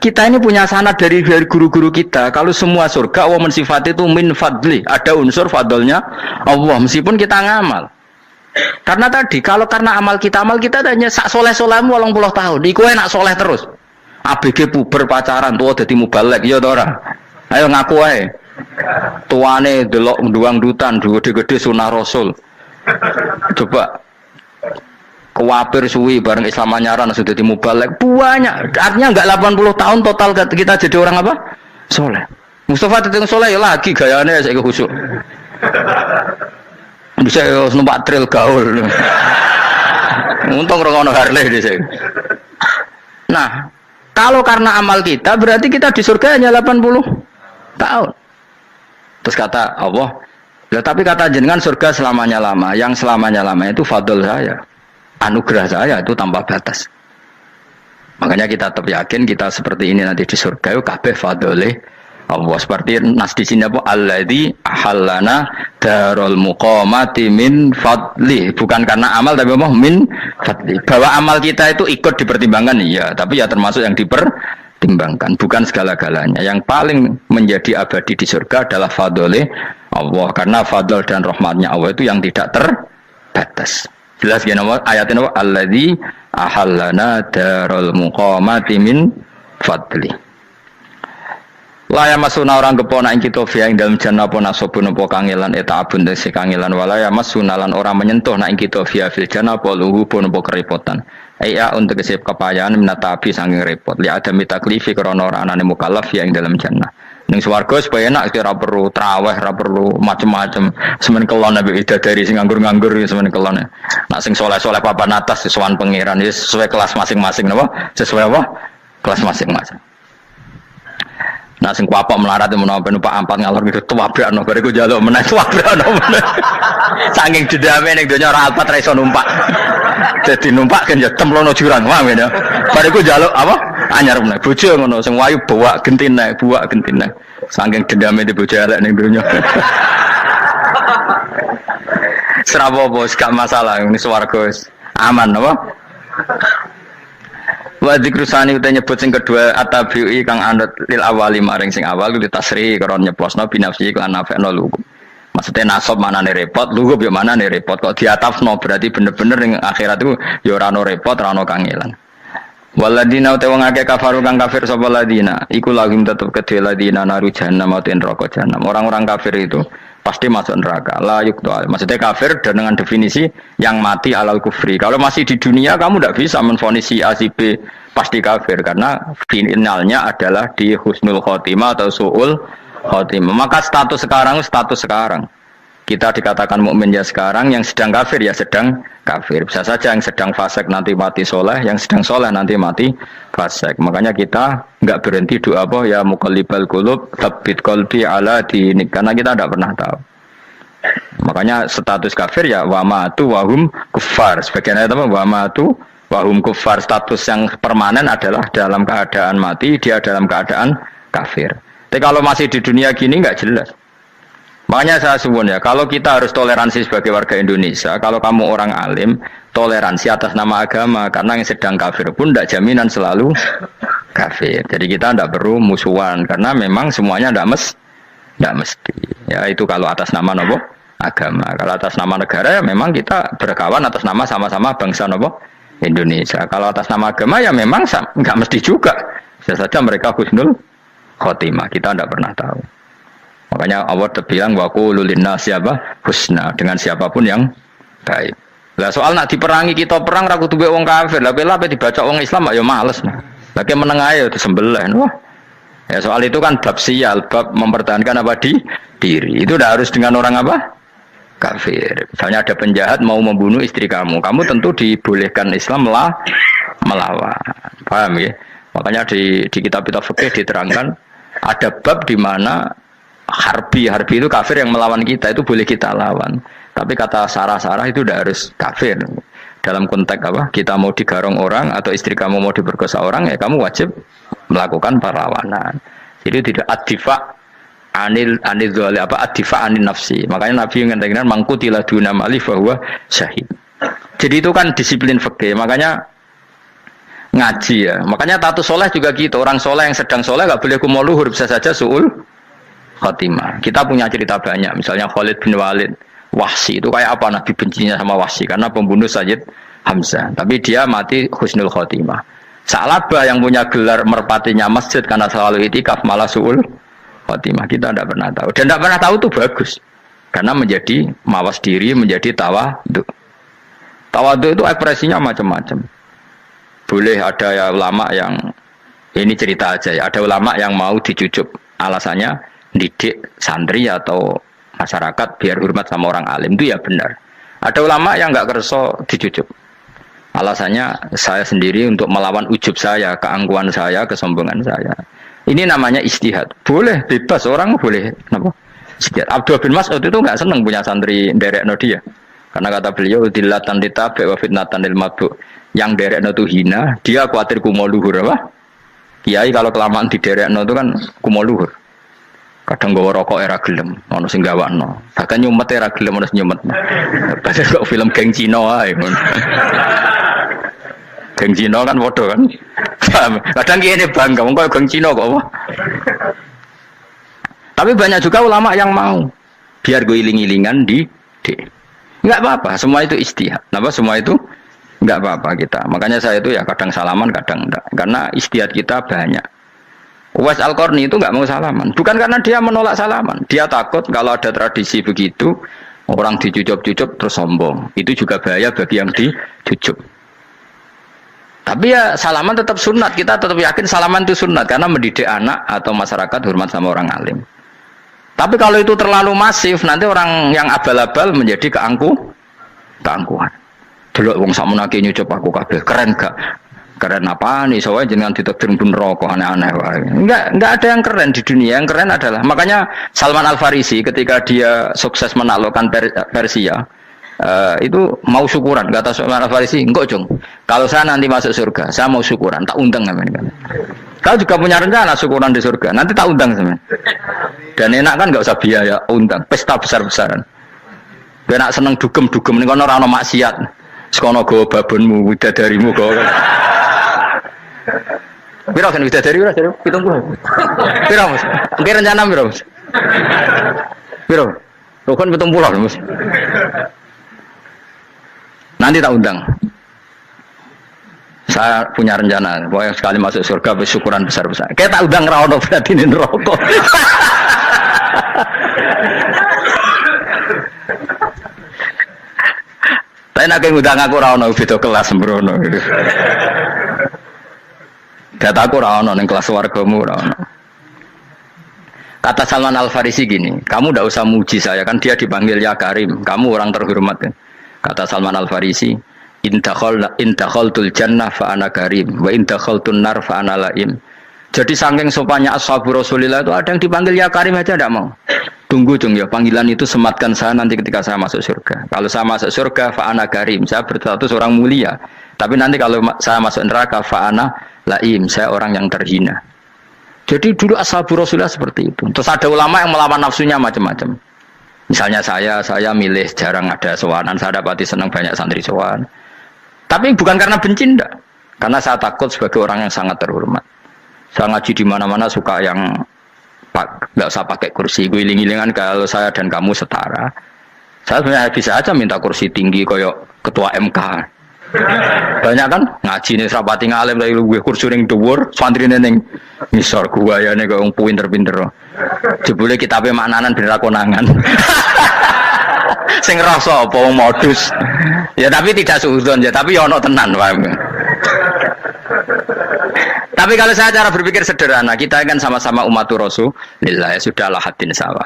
Kita ini punya sanad dari guru-guru kita. Kalau semua surga wa mensifat itu min fadli, ada unsur fadlnya Allah meskipun kita ngamal. Karena tadi kalau karena amal kita hanya sak soleh-solehmu 80 tahun. Iku enak soleh terus. ABG puber pacaran tua dadi mubalek ya to ora? Ayo ngaku ae. Tuane delok nduang-dutan gede-gede sunah Rasul. Coba kewapir suwi bareng Islam anyaran sudah dadi mubalek banyak. Artinya enggak 80 tahun total kita jadi orang apa? Soleh. Mustafa teteng soleh ya lagi gayane saiki khusuk. Bisa numpak trail gaul. Untung ora ono Harley dhisik. Nah, kalau karena amal kita berarti kita di surga hanya 80 tahun. Terus kata Allah, ya, tapi kata jenengan surga selamanya lama. Yang selamanya lama itu fadl saya. Anugerah saya itu tanpa batas. Makanya kita tetap yakin kita seperti ini nanti di surga itu kabeh fadlih Allah. Seperti nas di sini apa? Alladzi ahallana darul muqamati min fadli. Bukan karena amal tapi apa? Min fadli. Bahwa amal kita itu ikut dipertimbangkan iya, tapi ya termasuk yang dipertimbangkan, bukan segala-galanya. Yang paling menjadi abadi di surga adalah fadlih Allah, karena fadl dan rahmatnya Allah itu yang tidak terbatas. Jelas gini ayatnya apa? Alladzi ahallana darul muqamati min fadli. Laya masuna orang kepona ing kita via ing dalam jannah apa nasabun apa kangelan eta abun desi kangelan walaya masuna lan orang menyentuh na ing kita via fil jannah apa luhu pun apa kerepotan. Iya untuk kesip kepayaan minatabi saking repot. Li ada mitaklifi krana ora anane mukallaf via ing dalam jannah. Ning swarga supaya enak ora perlu traweh, ora perlu macam-macam. Semen kelon nabi dari sing nganggur-nganggur semen kelon. Nak sing saleh-saleh papan atas sowan pangeran sesuai kelas masing-masing napa? Sesuai apa? Kelas masing-masing. Nah sing papok melarat menawa numpak ampat ngalor gitu tuwabrakno bariku njaluk meneh tuwabrakno meneh. Saking dendame ning donya ora alpat ra iso numpak. Dadi numpak kan ya templono jurang wae ya. Bariku njaluk apa? Anyar meneh. Bojo ngono sing wayu buak gentine. Saking dendame di bojo elek ning donya. Serapo bos gak masalah ini swarga aman apa? Wa dzikrusani uta nyebut sing kedua atabi'i kang anut lil awali maring sing awal kuwi tasri karo nyeplosno binafsi lan nafekno lugu. Maksudnya nasab manane repot, lugu yo manane repot kok diatafno berarti bener-bener ning akhirat iku ya ora ono repot, ora ono kangelan. Waladina uta wong akeh kafaru kang kafir sapa ladina, iku lagim tetep kedhe ladina naru jahannam mauten neraka jahannam. Orang-orang kafir itu pasti masuk neraka. La yuqtal. Maksudnya kafir dengan definisi yang mati alal kufri. Kalau masih di dunia kamu tidak bisa menvonis si A si B pasti kafir karena finalnya adalah di husnul khotimah atau suul khotimah. Maka status sekarang. Kita dikatakan mukmin ya sekarang, yang sedang kafir ya sedang kafir. Bisa saja yang sedang fasik nanti mati soleh, yang sedang soleh nanti mati fasik. Makanya kita enggak berhenti doa apa ya muqallibal qulub tsabbit qalbi ala dinik, karena kita tidak pernah tahu. Makanya status kafir ya wa matu wa hum kuffar. Sebagian ayat apa wa matu wa hum kuffar, status yang permanen adalah dalam keadaan mati, dia dalam keadaan kafir. Tapi kalau masih di dunia gini enggak jelas. Makanya saya suwun ya, kalau kita harus toleransi sebagai warga Indonesia, kalau kamu orang alim, toleransi atas nama agama, karena yang sedang kafir pun tidak jaminan selalu kafir. Jadi kita tidak perlu musuhan, karena memang semuanya tidak mesti. Ya itu kalau atas nama nopo agama. Kalau atas nama negara ya memang kita berkawan atas nama sama-sama bangsa nopo Indonesia. Kalau atas nama agama ya memang nggak mesti juga. Bisa saja mereka husnul khotimah, kita tidak pernah tahu. Makanya Allah terbilang wa qulul linnasi siapa husna, dengan siapapun yang baik. Lah soal nak diperangi kita perang ra kudu wong kafir. Lah pela dibaca wong Islam ya males. Lagi meneng ae disembelih. Wah. Ya soal itu kan bab sial, bab mempertahankan apa diri. Itu udah harus dengan orang apa? Kafir. Misalnya ada penjahat mau membunuh istri kamu tentu dibolehkan Islam melawan. Paham ya? Makanya di kitab-kitab fikih diterangkan ada bab di mana harbi itu kafir yang melawan kita itu boleh kita lawan. Tapi kata sarah-sarah itu udah harus kafir. Dalam konteks apa? Kita mau digarong orang atau istri kamu mau diperkosa orang ya kamu wajib melakukan perlawanan. Itu tidak adifa anil dzali apa adifa anin nafsi. Makanya Nabi mengatakan mangkutila duna mali bahwa syahid. Jadi itu kan disiplin fikih. Makanya ngaji ya. Makanya tatus soleh juga gitu. Orang soleh yang sedang soleh nggak boleh kumal luhur, bisa saja suul khotimah. Kita punya cerita banyak. Misalnya Khalid bin Walid, Wahsy itu kayak apa Nabi bencinya sama Wahsy karena pembunuh Sayyid Hamzah. Tapi dia mati husnul khotimah. Sa'labah yang punya gelar merpatinya masjid karena selalu itikaf malah suul khotimah. Kita tidak pernah tahu. Dan tidak pernah tahu itu bagus. Karena menjadi mawas diri, menjadi tawadhu. Tawadhu itu ekspresinya macam-macam. Boleh ada ya ulama yang ini cerita aja ya. Ada ulama yang mau dicucup. Alasannya didik santri atau masyarakat biar hormat sama orang alim. Itu ya benar. Ada ulama yang nggak kerso dicucup. Alasannya saya sendiri untuk melawan ujub saya, keangkuhan saya, kesombongan saya. Ini namanya istihad. Boleh, bebas orang boleh. Kenapa? Istihad. Abdullah bin Mas'ud itu nggak senang punya santri derekno dia. Karena kata beliau dilatan ditabe wa fitnatan lil mabdu. Yang derekno itu hina, dia khawatir kumo luhur apa? Kiai kalau kelamaan di derekno itu kan kumo luhur. Kadang gawa rokok era gelem, ono sing gawakno. Bahkan nyumet era gelem ono nyumet. Padahal kok film geng Cina ae. Geng Cina kan bodoh kan. Kadang kene bangga wong koyo geng Cina kok apa. Tapi banyak juga ulama yang mau biar gue iling-ilingan di enggak apa-apa, semua itu istihad. Kenapa semua itu enggak apa-apa kita. Makanya saya itu ya kadang salaman, kadang enggak. Karena istihad kita banyak. Uwais Al-Qarni itu enggak mau salaman. Bukan karena dia menolak salaman. Dia takut kalau ada tradisi begitu, orang dicucup-cucup terus sombong. Itu juga bahaya bagi yang dicucup. Tapi ya salaman tetap sunat. Kita tetap yakin salaman itu sunat. Karena mendidik anak atau masyarakat hormat sama orang alim. Tapi kalau itu terlalu masif, nanti orang yang abal-abal menjadi keangkuhan. Delok wong sakmenake nyucup aku kabeh, keren gak? Keren apa nih? Soalnya jenengan ditakdir pun rokok aneh-aneh. Enggak ada yang keren di dunia. Yang keren adalah makanya Salman Al Farisi ketika dia sukses menaklukkan Persia, itu mau syukuran. Kata Salman Al Farisi, enggak Jong. Kalau saya nanti masuk surga, saya mau syukuran. Tak undang namanya. Kau juga punya rencana syukuran di surga. Nanti tak undang sama. Dan enak kan nggak usah biaya undang. Pesta besar-besaran. Enak seneng dugem-dugem nih kono ora ono maksiat. Sekono go babonmu, widadarimu go. Piro kan widadari ora jare 70. Piro Mas? Nggih rencana piro Mas? Piro? Lho kan 70 Mas. Nanti tak undang. Saya punya rencana, pokoknya sekali masuk surga bersyukuran besar-besar. Kayak tak undang ra ono berarti ning neraka. Tapi nek ngundang aku ra ono beda kelas sembrono. Data aku ra ono ning kelas wargamu ra ono. Kata Salman Al Farisi gini, kamu ndak usah muji saya kan dia dipanggil ya Karim, kamu orang terhormat kan. Kata Salman Al Farisi, indakhaltul jannah fa ana karim wa indakhaltun nar fa ana laim. Jadi saking sopannya ashabu Rasulillah itu ada yang dipanggil ya Karim aja tidak mau. Tunggu Jung ya, panggilan itu sematkan saya nanti ketika saya masuk surga. Kalau saya masuk surga fa ana karim, saya berstatus orang mulia. Tapi nanti kalau saya masuk neraka fa ana laim, saya orang yang terhina. Jadi dulu ashabu Rasulillah seperti itu. Terus ada ulama yang melawan nafsunya macam-macam. Misalnya saya milih jarang ada sowanan, saya dapati senang banyak santri sowan. Tapi bukan karena benci enggak. Karena saya takut sebagai orang yang sangat terhormat. Saya ngaji di mana-mana suka yang enggak usah pakai kursi, guling-gilingan kalau saya dan kamu setara. Saya sebenarnya bisa aja minta kursi tinggi koyok ketua MK. Banyak kan ngaji nih serapati ngalim dari gue kursi ning dhuwur, santri ning ngisor guayane kok wong pinter-pinter. Jebule kitabe maknanan ben ra konangan. Sing rasa apa wong modus. Ya tapi tidak suudzon ya, tapi ya ono tenan, paham. Tapi kalau saya cara berpikir sederhana, kita kan sama-sama umatur Rasulillah, ya sudahlah hadin sawa.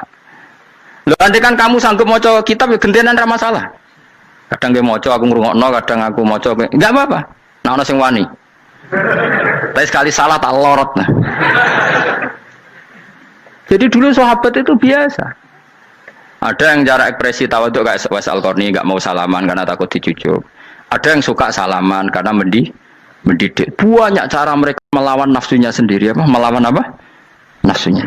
Loh nanti kan kamu sanggup maca kitab ya gentenan ra masalah. Kadang ge maca aku ngrungokno, kadang aku maca enggak apa-apa. Nah ono sing wani. Tapi sekali salah tak lorot nah. Jadi dulu sahabat itu biasa. Ada yang cara ekspresi tawadhu kayak Uwais Al-Qarni enggak mau salaman karena takut dicucup. Ada yang suka salaman karena mendidik. Banyak cara mereka melawan nafsunya sendiri apa? Melawan apa? nafsunya.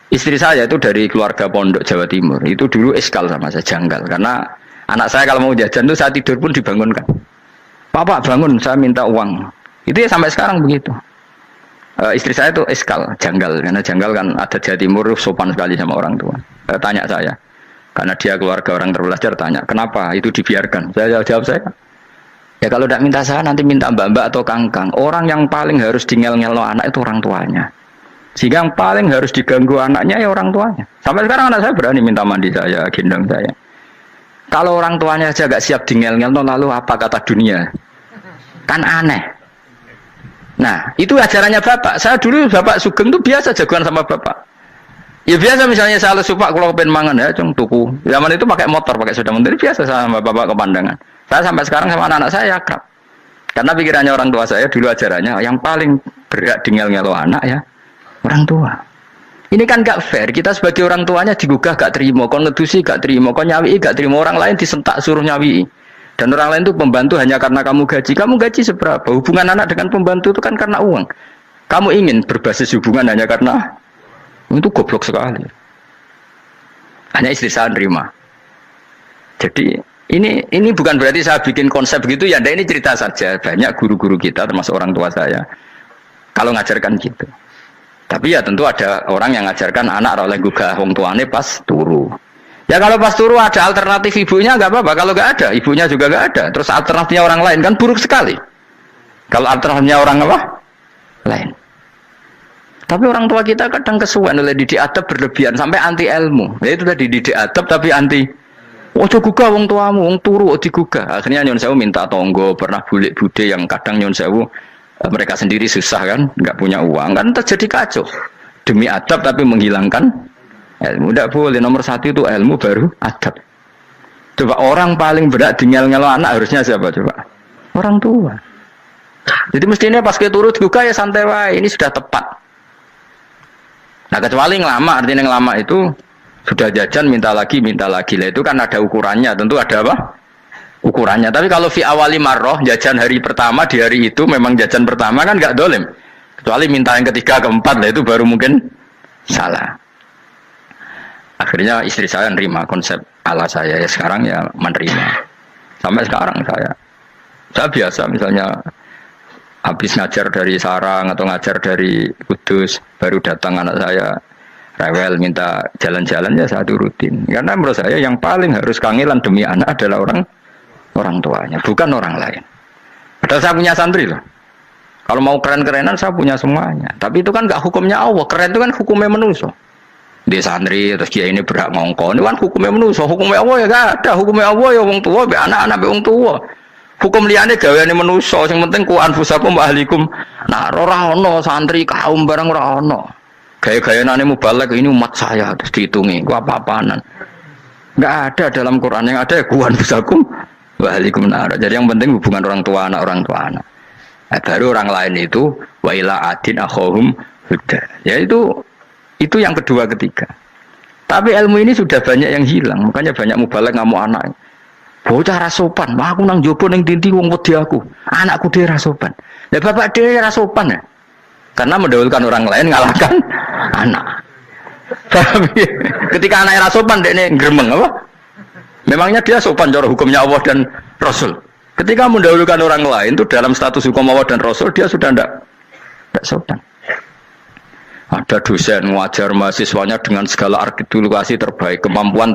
Istri saya itu dari keluarga pondok Jawa Timur. Itu dulu eskal sama saya, janggal. Karena anak saya kalau mau jajan itu saya tidur pun dibangunkan. Pak bangun, saya minta uang. Itu ya sampai sekarang begitu. Istri saya itu eskal, janggal. Karena janggal kan ada Jawa Timur sopan sekali sama orang tua. Tanya saya. Karena dia keluarga orang terpelajar, tanya, kenapa itu dibiarkan? Saya jawab saya. Ya kalau tidak minta saya, nanti minta mbak-mbak atau kangkang. Orang yang paling harus ngel-ngelo anak itu orang tuanya. Sehingga yang paling harus diganggu anaknya ya orang tuanya. Sampai sekarang anak saya berani minta mandi saya, gendong saya. Kalau orang tuanya aja gak siap ngel-ngel, lalu apa kata dunia? Kan aneh. Nah, itu ajarannya bapak. Saya dulu bapak Sugeng itu biasa jagoan sama bapak. Ya biasa misalnya saya lesu pak, kalau pengen mangan ya, cung tuku. Zaman itu pakai motor, pakai sepeda motor, biasa sama bapak ke pandangan. Saya sampai sekarang sama anak-anak saya akrab. Karena pikirannya orang tua saya dulu ajarannya, yang paling berat ngel-ngelo anak ya, orang tua. Ini kan gak fair. Kita sebagai orang tuanya digugah gak terima, kon ngedusi gak terima, kon nyawi gak terima, orang lain disentak suruh nyawi. Dan orang lain itu pembantu hanya karena kamu gaji. Kamu gaji seberapa? Hubungan anak dengan pembantu itu kan karena uang. Kamu ingin berbasis hubungan hanya karena itu goblok sekali. Hanya istri saya nerima. Jadi ini bukan berarti saya bikin konsep begitu ya. Ini cerita saja. Banyak guru-guru kita termasuk orang tua saya kalau ngajarkan gitu. Tapi ya tentu ada orang yang ngajarkan anak oleh gugah wong tuane pas turu. Ya kalau pas turu ada alternatif ibunya nggak apa-apa. Kalau nggak ada, ibunya juga nggak ada. Terus alternatifnya orang lain kan buruk sekali. Kalau alternatifnya orang apa? Lain. Tapi orang tua kita kadang kesuwen oleh didik adab berlebihan sampai anti ilmu. Ya itu tadi didik adab tapi anti. Ojo gugah wong tuamu, wong turu digugah. Akhirnya Nyon Sewu minta tonggo, pernah bulik bude yang kadang Nyon Sewu mereka sendiri susah kan, nggak punya uang kan terjadi kacau. Demi adab tapi menghilangkan ilmu. Tidak boleh. Nomor satu itu ilmu baru adab. Coba orang paling berat ngel-ngelo anak harusnya siapa coba? Orang tua. Jadi mestinya pas kita turut juga ya santai wae. Ini sudah tepat. Nah kecuali ngelama, artinya ngelama itu sudah jajan minta lagi lah itu kan ada ukurannya. Tentu ada apa? Ukurannya. Tapi kalau fi awali marroh jajan hari pertama di hari itu memang jajan pertama kan nggak dolim. Kecuali minta yang ketiga keempat lah itu baru mungkin salah. Akhirnya istri saya nerima konsep ala saya ya sekarang ya menerima. Sampai sekarang saya biasa misalnya habis ngajar dari Sarang atau ngajar dari Kudus baru datang anak saya rewel minta jalan-jalan ya saya turutin. Karena menurut saya yang paling harus kangelan demi anak adalah orang tuanya, bukan orang lain. Padahal saya punya santri loh. Kalau mau keren-kerenan saya punya semuanya. Tapi itu kan nggak hukumnya Allah. Keren itu kan hukumnya manusia. Dia santri terus dia ini berhak ngongkon. Itu kan hukumnya manusia. Hukumnya Allah ya gak ada. Hukumnya Allah ya wong tua, be anak-anak be wong tua. Hukum liane gaweane manusia. Yang penting ku anfusakum wa ahlikum. Nah, ora ono santri kaum barang ora ono. Gaya-gayanane mubalek ini umat saya terus dihitungi. Ku apa-apaanan. Enggak ada dalam Quran. Yang ada ya ku anfusakum Waalaikumsalam. Jadi yang penting hubungan orang tua anak. Nah, baru orang lain itu wa ila adin akhahum huda. Ya itu yang kedua ketiga. Tapi ilmu ini sudah banyak yang hilang. Makanya banyak mubalek ngamuk anak. Bocah rasopan, aku nang jopo ning tinti wong wedi aku. Anakku dhewe rasopan. Lah bapak dhewe rasopan ya. Karena mendahulukan orang lain ngalahkan anak. Tapi ketika anak rasopan dekne gremeng apa? Memangnya dia sopan cara hukumnya Allah dan Rasul. Ketika mendahulukan orang lain itu dalam status hukum Allah dan Rasul dia sudah tidak sopan. Ada dosen ngajar mahasiswanya dengan segala artikulasi terbaik, kemampuan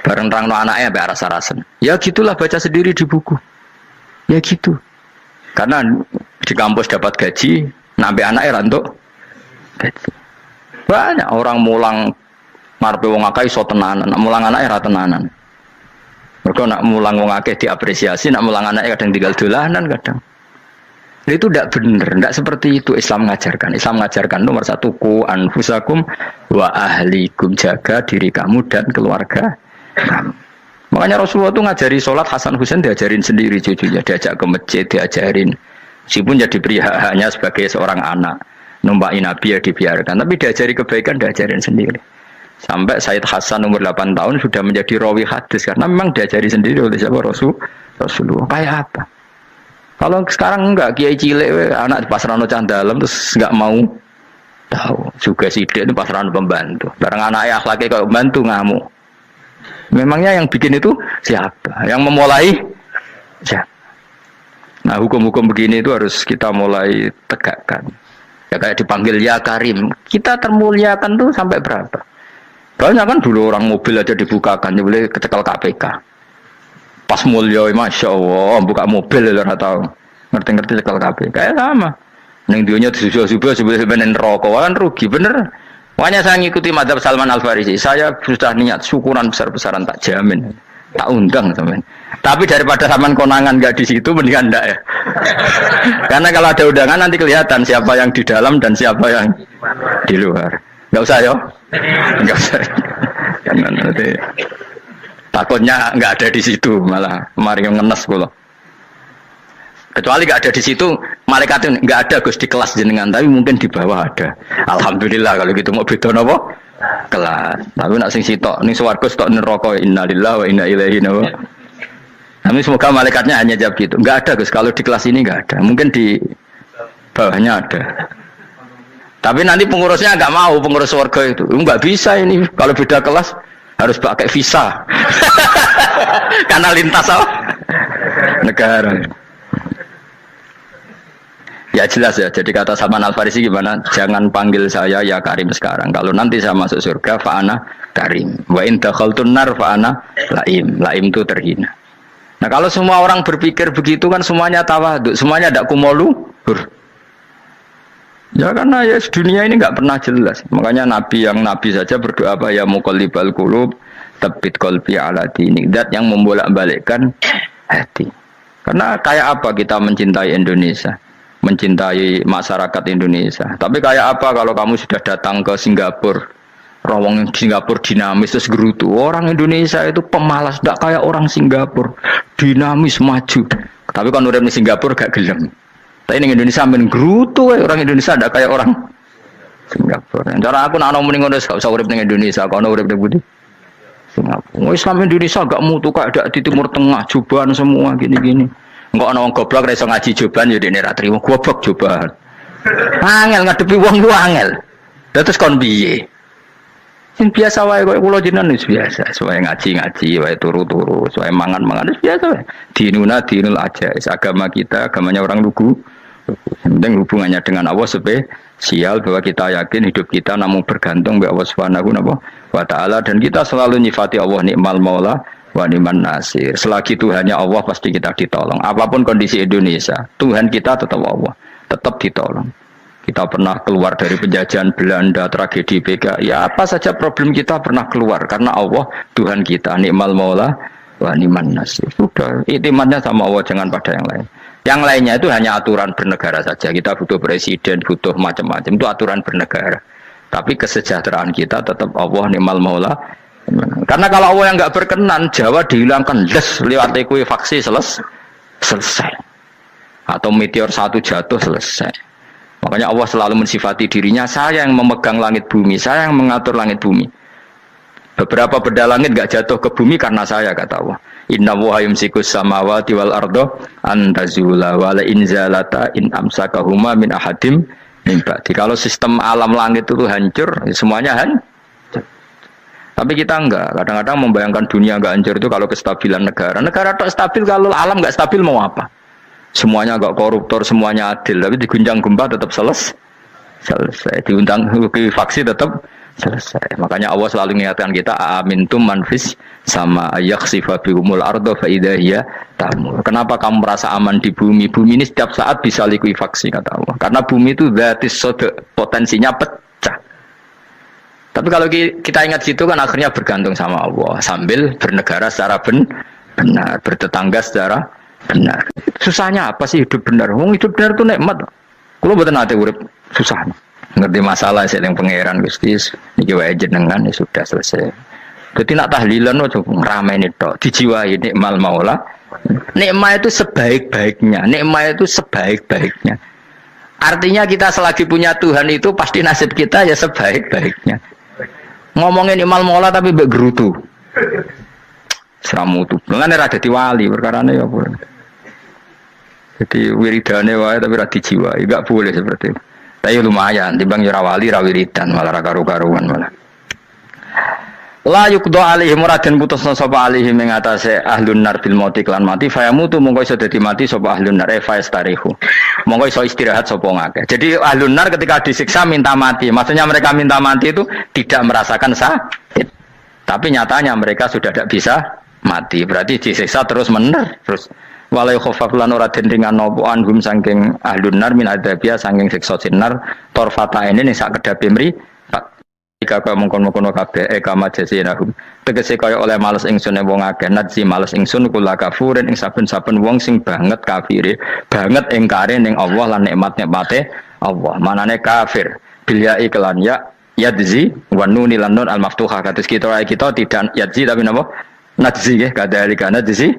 bareng rangno anaknya sampai rasa-rasen. Ya gitulah baca sendiri di buku. Ya gitu. Karena di kampus dapat gaji, nampe anaknya rantuk gaji. Banyak orang mulang ngarepe wong akeh iso tenanan, mulang anaknya ra tenanan. Mereka nak mulang wong akeh diapresiasi, nak mulang anaknya kadang tinggal dolanan kadang. Itu tidak benar, tidak seperti itu Islam mengajarkan. Islam mengajarkan nomor satu ku anfusakum wa ahlikum, jaga diri kamu dan keluarga kamu. Makanya Rasulullah itu ngajari sholat Hasan Husain diajarin sendiri cucunya, diajak ke masjid diajarin. Meskipun jadi hanya sebagai seorang anak, numpaki Nabi ya dibiarkan, tapi diajari kebaikan diajarin sendiri. Sampai Said Hasan umur 8 tahun sudah menjadi rawi hadis karena memang diajari sendiri oleh siapa Rasulullah. Kayak apa? Kalau sekarang enggak kiai cilik anak di pasrano cah dalam terus enggak mau Tahu. Juga sidik itu pasaran pembantu. Barang anaknya akhlaknya kayak pembantu ngamuk. Memangnya yang bikin itu siapa? Yang memulai siapa? Nah, hukum-hukum begini itu harus kita mulai tegakkan. Ya kayak dipanggil ya Karim. Kita termuliakan tuh sampai berapa? Banyak kan dulu orang mobil aja dibukakan, dia boleh kecekel KPK. Pas mulia, masya Allah, buka mobil ya tahu. Ngerti-ngerti cekel KPK. Kayak sama. Neng dunia disusul-susul sebenarnya rokok kan rugi bener. Makanya saya ngikuti madzhab Salman Al Farisi. Saya sudah niat syukuran besar-besaran tak jamin, tak undang teman. Tapi daripada Salman konangan nggak di situ mendingan enggak ya. Karena kalau ada undangan nanti kelihatan siapa yang di dalam dan siapa yang di luar. Nggak usah yo, nggak usah. Karena nanti takutnya nggak ada di situ malah mari ngenes pula. Kecuali nggak ada di situ, malaikat itu nggak ada Gus di kelas jenengan, tapi mungkin di bawah ada. Alhamdulillah kalau gitu mau beda apa? Kelas. Tapi nak sing sitok, ning swarga sitok neraka innalillahi wa inna ilaihi raji'un. Tapi semoga malaikatnya hanya jawab gitu. Nggak ada Gus, kalau di kelas ini nggak ada. Mungkin di bawahnya ada. Tapi nanti pengurusnya nggak mau, pengurus swarga itu nggak bisa ini. Kalau beda kelas harus pakai visa. Karena lintas apa? Negara. Ya jelas ya, jadi kata Salman Al Farisi gimana? Jangan panggil saya ya Karim sekarang. Kalau nanti saya masuk surga, fa'ana Karim. Wa in dakhaltun nar fa'ana Laim. Laim itu terhina. Nah kalau semua orang berpikir begitu kan semuanya tawadhu, semuanya tidak kumoluhur. Ya karena ya dunia ini nggak pernah jelas. Makanya Nabi yang Nabi saja berdoa apa ya muqallibal qulub, tsabbit qalbi ala dinik. Dat yang membolak-balikkan hati. Karena kayak apa kita mencintai Indonesia? Mencintai masyarakat Indonesia. Tapi kayak apa kalau kamu sudah datang ke Singapura, rawang Singapura dinamis terus gerutu. Orang Indonesia itu pemalas, tidak kayak orang Singapura, dinamis maju. Tapi kalau udah di Singapura gak gelem. Tapi di Indonesia main gerutu, orang Indonesia tidak kayak orang Singapura. Cara aku nak ngomong ngono gak usah urip ning Indonesia, kalau urip di Budi. Singapura. Islam Indonesia gak mutu kayak di Timur Tengah, jubahan semua gini-gini. Enggak ana wong goblok ra iso ngaji joban ya dene ra trimo goblok joban. Angel ngadepi wong ku angel. Terus kon piye? Sing biasa wae kok kula jenengan wis biasa, wae ngaji-ngaji, wae turu-turu, wae mangan-mangan wis biasa wae. Dinuna dinul aja, agama kita, agamanya orang lugu. Penting hubungannya dengan Allah spesial bahwa kita yakin hidup kita namun bergantung kepada Allah Subhanahu wa taala dan kita selalu nyifati Allah nikmal maula wa ni'man nasir. Selagi Tuhannya Allah pasti kita ditolong. Apapun kondisi Indonesia, Tuhan kita tetap Allah, tetap ditolong. Kita pernah keluar dari penjajahan Belanda, tragedi PKI, ya apa saja problem kita pernah keluar karena Allah Tuhan kita, nikmal maula wa ni'man nasir. Sudah, iktimatnya sama Allah, jangan pada yang lain. Yang lainnya itu hanya aturan bernegara saja. Kita butuh presiden, butuh macam-macam, itu aturan bernegara. Tapi kesejahteraan kita tetap Allah nikmal maula. Karena kalau Allah yang nggak berkenan, Jawa dihilangkan lewat ekuifaksi selesai. Atau meteor satu jatuh selesai. Makanya Allah selalu mensifati dirinya, saya yang memegang langit bumi, saya yang mengatur langit bumi. Beberapa benda langit nggak jatuh ke bumi karena saya, kata Allah. Inna wa yumsikus samawati wal ardo antazula wala inzalata in amsakahuma min ahadim min ba'di. Kalau sistem alam langit itu hancur, semuanya hancur. Tapi kita enggak, kadang-kadang membayangkan dunia enggak hancur itu kalau kestabilan negara. Negara tak stabil, kalau alam enggak stabil mau apa? Semuanya enggak koruptor, semuanya adil, tapi diguncang gempa tetap selesai. Diundang faksi tetap selesai. Makanya Allah selalu mengingatkan kita, amintum manfis sama yakhsifa bihumul ardo fa idza hiya tamur. Kenapa kamu merasa aman di bumi? Bumi ini setiap saat bisa likuifaksi, kata Allah. Karena bumi itu dzatis sodok, potensinya pecah. Tapi kalau kita ingat situ kan akhirnya bergantung sama Allah sambil bernegara secara benar, bertetangga secara benar. Susahnya apa sih hidup benar? Hidup benar itu nikmat. Kalau betul nanti urip susah. Ngerti masalah saya yang pangeran Gusti niki wae jenengan ya sudah selesai. Jadi nak tahlilan ojo ngrameni tok, dijiwai nikmal maula. Nikmat itu sebaik-baiknya, nikmat itu sebaik-baiknya. Artinya kita selagi punya Tuhan itu pasti nasib kita ya sebaik-baiknya. Ngomongin imal mola tapi mbek gerutu. Seramutu. Mulane ra dadi wali perkarane ya boleh. Jadi wiridane wae tapi ra dijiwai, enggak boleh seperti itu. Tapi lumayan, timbang ora wali ra wiridan malah ra karu-karuan malah. La yuqda alaihim muraden putusna sapa alaihim ing atase ahlun nar bil mauti klan mati fayamutu mongko iso dadi mati sapa ahlun nar fayastarihu. Mongko iso istirahat sapa ngakeh. Jadi ahlun nar ketika disiksa minta mati. Maksudnya mereka minta mati itu tidak merasakan sakit. Tapi nyatanya mereka sudah tidak bisa mati. Berarti disiksa terus terus walai khofaf lan ora den ringan napa anhum saking ahlun nar min adzabia saking siksa sinar torfata ini ning sak kedape mri jika kaya mengkono-kono kabeh kama jasinahum tegese kaya oleh males ingsun wong akeh nadzi males ingsun kula kafurin ing saben-saben wong sing banget kafire banget ingkare ning Allah lan nikmat-nikmate Allah manane kafir bilya iklan ya yadzi wa nun lan nun al maftuha kados kita tidak yadzi tapi napa nadzi nggih kadhalika nadzi